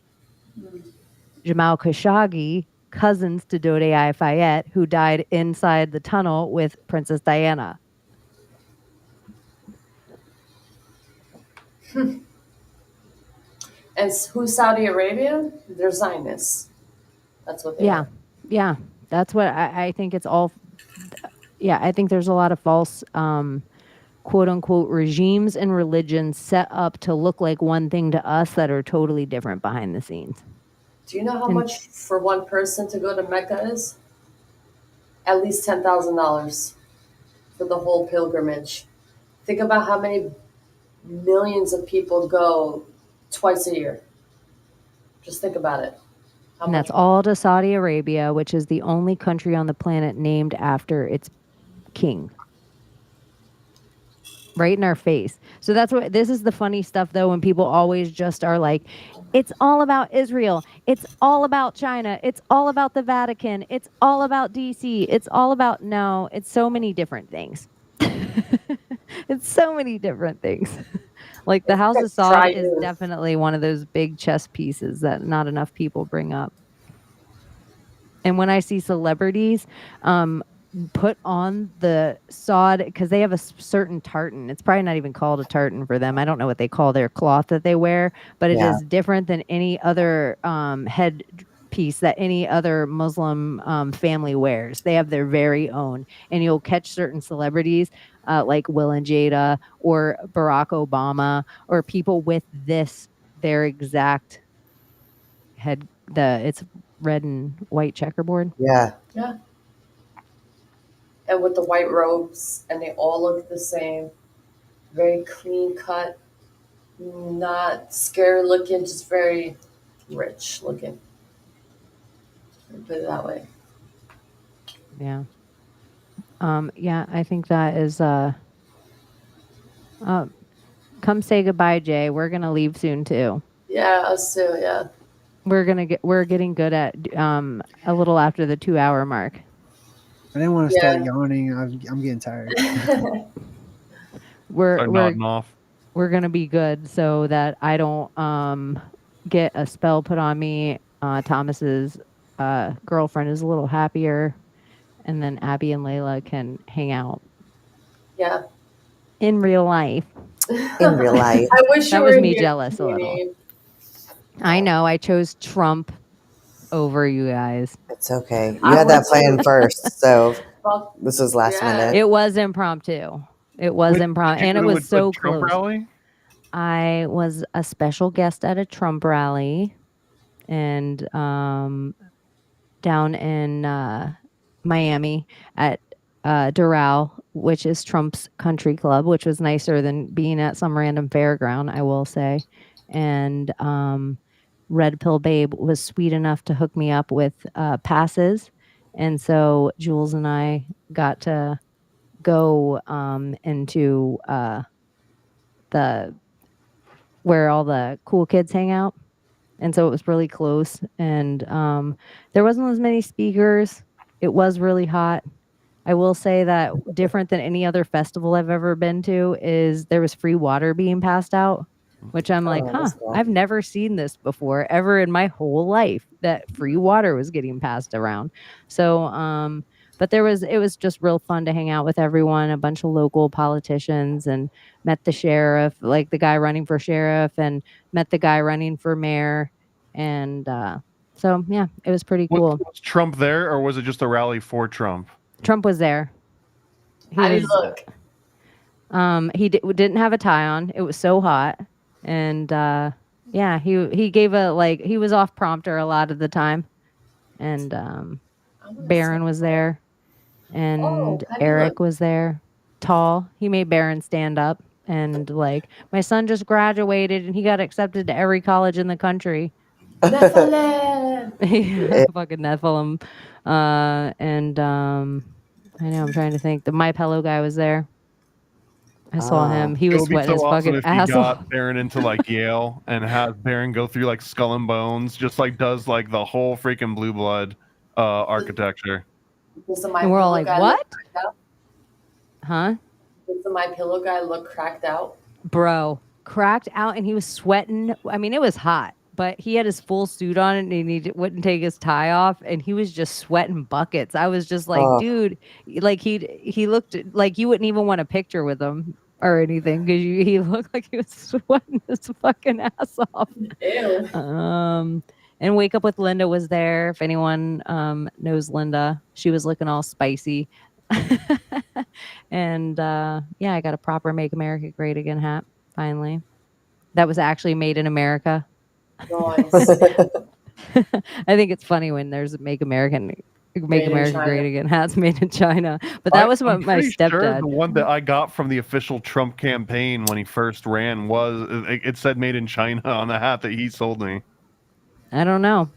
Jamal Khashoggi, cousins to Dode Fayette, who died inside the tunnel with Princess Diana. And who's Saudi Arabia? They're Zionists. That's what they are. Yeah. That's what I think it's all. Yeah, I think there's a lot of false quote unquote regimes and religions set up to look like one thing to us that are totally different behind the scenes. Do you know how much for one person to go to Mecca is? At least $10,000 for the whole pilgrimage. Think about how many millions of people go twice a year. Just think about it. And that's all to Saudi Arabia, which is the only country on the planet named after its king. Right in our face. So this is the funny stuff though, when people always just are like, it's all about Israel. It's all about China. It's all about the Vatican. It's all about DC. It's so many different things. It's so many different things. Like the House of Saud is definitely one of those big chess pieces that not enough people bring up. And when I see celebrities put on the Saud, because they have a certain tartan. It's probably not even called a tartan for them. I don't know what they call their cloth that they wear, but it is different than any other head piece that any other Muslim family wears. They have their very own. And you'll catch certain celebrities like Will and Jada or Barack Obama or people with their exact head. It's red and white checkerboard. Yeah. Yeah. And with the white robes, and they all look the same. Very clean cut, not scary looking, just very rich looking. Put it that way. Yeah. Yeah, I think that is come say goodbye, Jay. We're gonna leave soon too. Yeah, us too, yeah. We're getting good at a little after the 2-hour mark. I didn't want to start yawning. I'm getting tired. We're gonna be good so that I don't get a spell put on me. Thomas's girlfriend is a little happier, and then Abbie and Layla can hang out. Yeah. In real life. In real life. I wish that you was were me here, jealous a little. I know. I chose Trump over you guys. It's okay. You had that plan first, so this was last minute. It was impromptu. It was impromptu, and it was so Trump close. Rally? I was a special guest at a Trump rally, and down in Miami at Doral, which is Trump's country club, which was nicer than being at some random fairground, I will say. And Red Pill Babe was sweet enough to hook me up with passes. And so Jules and I got to go into the where all the cool kids hang out. And so it was really close. And there wasn't as many speakers. It was really hot. I will say that different than any other festival I've ever been to is there was free water being passed out, which I'm like, Oh, huh, that's cool. I've never seen this before ever in my whole life that free water was getting passed around. So, but it was just real fun to hang out with everyone, a bunch of local politicians, and met the sheriff, like the guy running for sheriff, and met the guy running for mayor. And so, yeah, it was pretty cool. Was Trump there, or was it just a rally for Trump? Trump was there. How do you look? He didn't have a tie on. It was so hot, and yeah, he gave he was off prompter a lot of the time, and Barron was there, and Oh, how do you Eric look? was there. Tall. He made Barron stand up, and my son just graduated, and he got accepted to every college in the country. Nephilim. Fucking Nephilim. And I know I'm trying to think. The My Pillow guy was there. I saw him. He It was would be sweating his so awesome fucking if you ass off. got Baron into Yale and have Baron go through Skull and Bones, just does the whole freaking Blue Blood architecture. Does the My And we're all Pillow like, guy what? look cracked out? Huh? Does the My Pillow guy look cracked out? Bro, cracked out, and he was sweating. I mean, it was hot, but he had his full suit on and he wouldn't take his tie off, and he was just sweating buckets. I was just like, dude, he looked like you wouldn't even want a picture with him or anything because he looked like he was sweating his fucking ass off. Ew. And Wake Up with Linda was there. If anyone knows Linda, she was looking all spicy. And yeah, I got a proper Make America Great Again hat finally. That was actually made in America. Nice. I think it's funny when there's Make America Great Again hats made in China. But that was what I'm my pretty sure stepdad. the one that I got from the official Trump campaign when he first ran it said "Made in China" on the hat that he sold me. I don't know.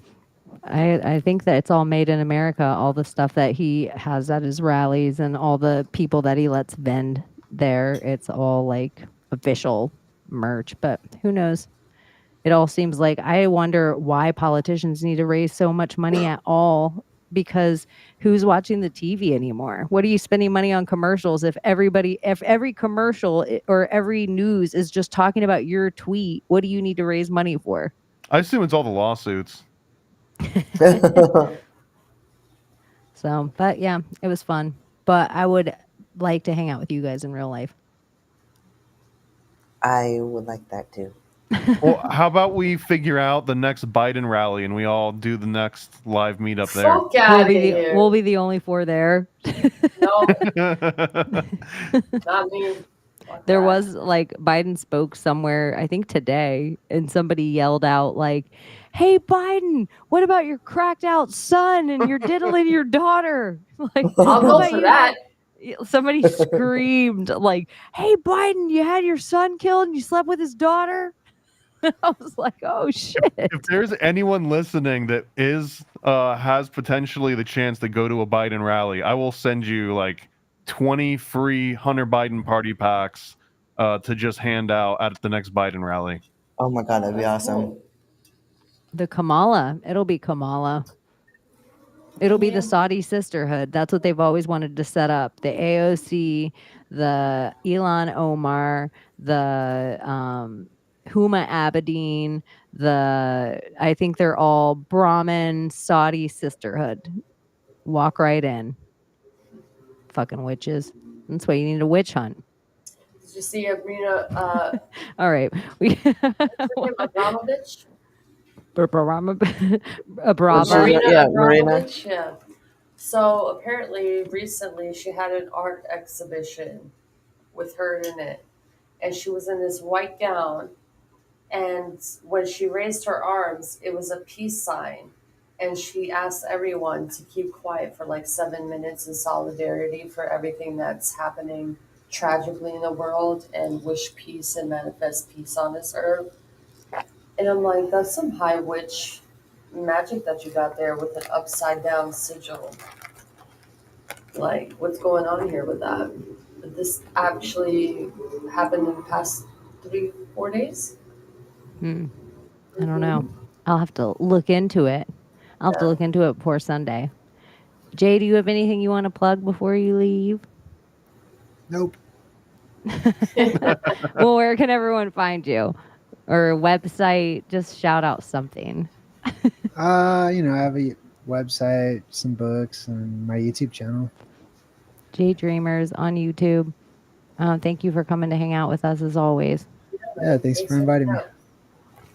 I think that it's all made in America. All the stuff that he has at his rallies and all the people that he lets vend there, it's all official merch. But who knows? It all seems like I wonder why politicians need to raise so much money at all, because who's watching the TV anymore? What are you spending money on commercials if every commercial or every news is just talking about your tweet? What do you need to raise money for? I assume it's all the lawsuits. So, but yeah, it was fun. But I would like to hang out with you guys in real life. I would like that too. Well, how about we figure out the next Biden rally and we all do the next live meetup there? Fuck out of here. We'll be the only four there. No. Not me. There was Biden spoke somewhere, I think today, and somebody yelled out "Hey Biden, what about your cracked out son and you're diddling your daughter?" I'll go for that. Somebody screamed "Hey Biden, you had your son killed and you slept with his daughter?" I was like, oh shit. If there's anyone listening that has potentially the chance to go to a Biden rally, I will send you 20 free Hunter Biden party packs to just hand out at the next Biden rally. Oh my god, that'd be awesome. The Kamala. It'll be Kamala. It'll be the Saudi sisterhood. That's what they've always wanted to set up. The AOC, the Ilhan Omar, the Huma Abedin, I think they're all Brahmin Saudi sisterhood. Walk right in. Fucking witches. That's why you need a witch hunt. Did you see Abrina? All right. Abramovich? Marina. Yeah. So apparently, recently she had an art exhibition with her in it, and she was in this white gown. And when she raised her arms, it was a peace sign. And she asked everyone to keep quiet for 7 minutes in solidarity for everything that's happening tragically in the world, and wish peace and manifest peace on this earth. And I'm like, that's some high witch magic that you got there with an upside down sigil. Like, what's going on here with that? But this actually happened in the past 3-4 days. I don't know. I'll have to look into it. I'll have to Yeah. look into it before Sunday. Jay, do you have anything you want to plug before you leave? Nope. Well, where can everyone find you? Or a website? Just shout out something. I have a website, some books, and my YouTube channel. Jay Dreamers on YouTube. Thank you for coming to hang out with us as always. Yeah, thanks for inviting me.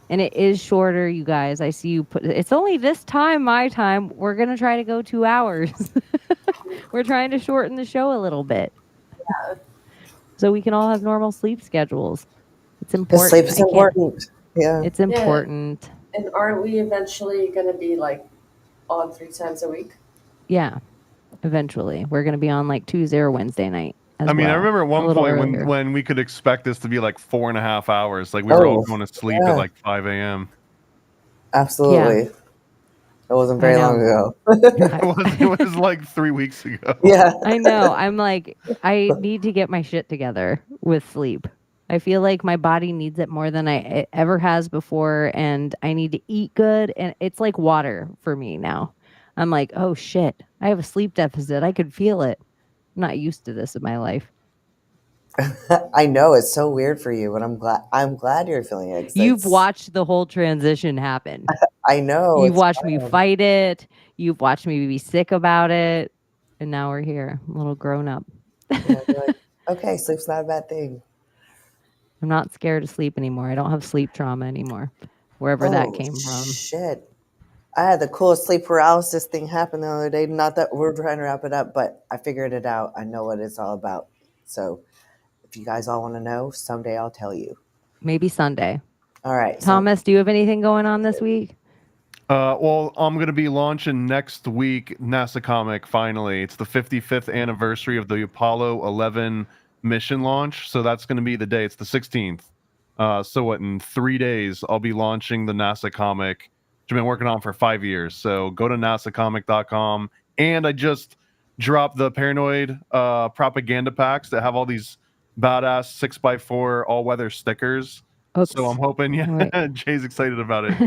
And it is shorter, you guys. I see you put it's only this time, my time. We're going to try to go 2 hours. We're trying to shorten the show a little bit. Yeah. So we can all have normal sleep schedules. It's important. Sleep is important. Yeah. It's important. And aren't we eventually going to be like on 3 times a week? Yeah. Eventually. We're going to be on like Tuesday or Wednesday night. I mean, I remember at one point when we could expect this to be like 4.5 hours. Like we were all going to sleep at like 5 a.m. Absolutely. Yeah. It wasn't very long ago. it was like 3 weeks ago. Yeah. I know. I'm like, I need to get my shit together with sleep. I feel like my body needs it more than it ever has before, and I need to eat good. And it's like water for me now. I'm like, oh shit, I have a sleep deficit. I could feel it. I'm not used to this in my life. I know it's so weird for you, but I'm glad you're feeling it. You've watched the whole transition happen. I know. You've watched me fight it. You've watched me be sick about it. And now we're here, a little grown up. Yeah, you're like, okay, sleep's not a bad thing. I'm not scared of sleep anymore. I don't have sleep trauma anymore, wherever that came from. Shit. I had the coolest sleep paralysis thing happen the other day. Not that we're trying to wrap it up, but I figured it out. I know what it's all about. So if you guys all want to know, someday I'll tell you. Maybe Sunday. All right. Thomas, do you have anything going on this week? Well, I'm going to be launching next week NASA Comic, finally. It's the 55th anniversary of the Apollo 11 mission launch. So that's going to be the day. It's the 16th. So what, in 3 days, I'll be launching the NASA Comic, which I've been working on for 5 years. So go to nasacomic.com. And I just dropped the Paranoid propaganda packs that have all these badass 6x4 all-weather stickers. Oops. So I'm hoping, Jay's excited about it.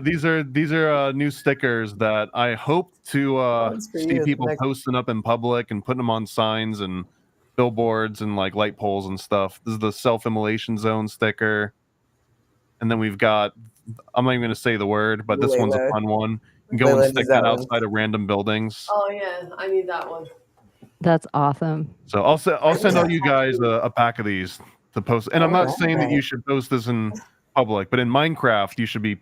These are new stickers that I hope to see people posting up in public and putting them on signs and billboards and like light poles and stuff. This is the self-immolation zone sticker. And then we've got, I'm not even going to say the word, but this one's a fun one. You can go and stick that outside of random buildings. Oh yeah, I need that one. That's awesome. So I'll send out you guys a pack of these to post. And I'm not saying that you should post this in public, but in Minecraft, you should be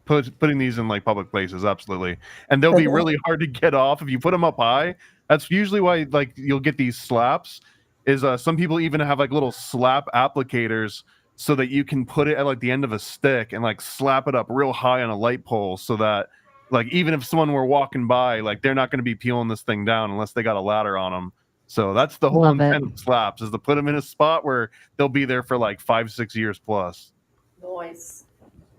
putting these in like public places. Absolutely. And they'll be really hard to get off if you put them up high. That's usually why like you'll get these slaps is some people even have like little slap applicators so that you can put it at like the end of a stick and like slap it up real high on a light pole so that like even if someone were walking by, like they're not going to be peeling this thing down unless they got a ladder on them. So that's the whole intent of slaps, is to put them in a spot where they'll be there for like 5-6 years plus. Nice.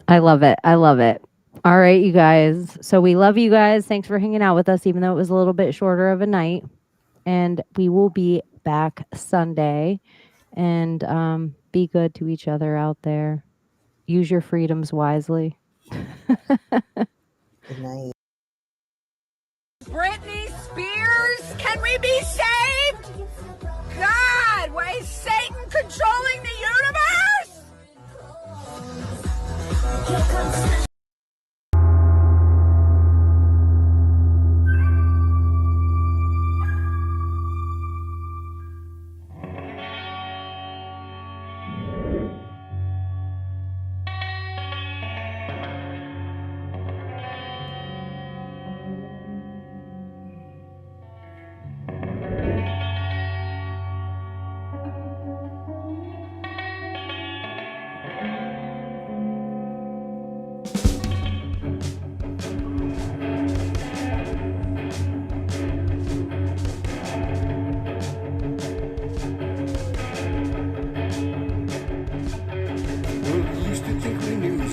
I love it. I love it. All right, you guys. So we love you guys. Thanks for hanging out with us, even though it was a little bit shorter of a night. And we will be back Sunday. And be good to each other out there. Use your freedoms wisely. Good night. Britney Spears, can we be saved? God, why is Satan controlling the universe?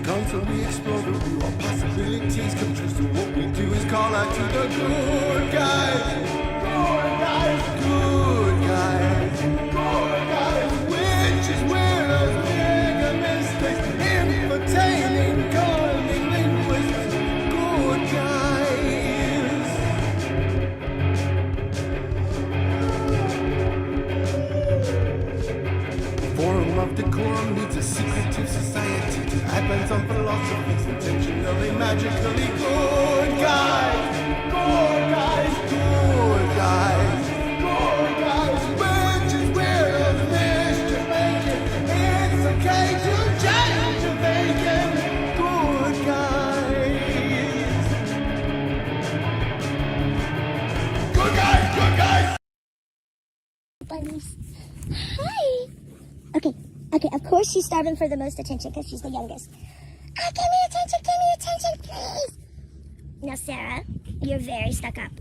Constantly explore the possibilities come true. So what we do is call out to the good guys. a secretive society to advance on philosophies, intentionally, magically good guys. Good guys, good guys. Good guys, witches, weirdos, mischief making. It's okay to change your thinking. Good guys. Good guys, good guys. Bunnies. Hi. Okay, of course she's starving for the most attention because she's the youngest. Give me attention, please. Now, Sarah, you're very stuck up.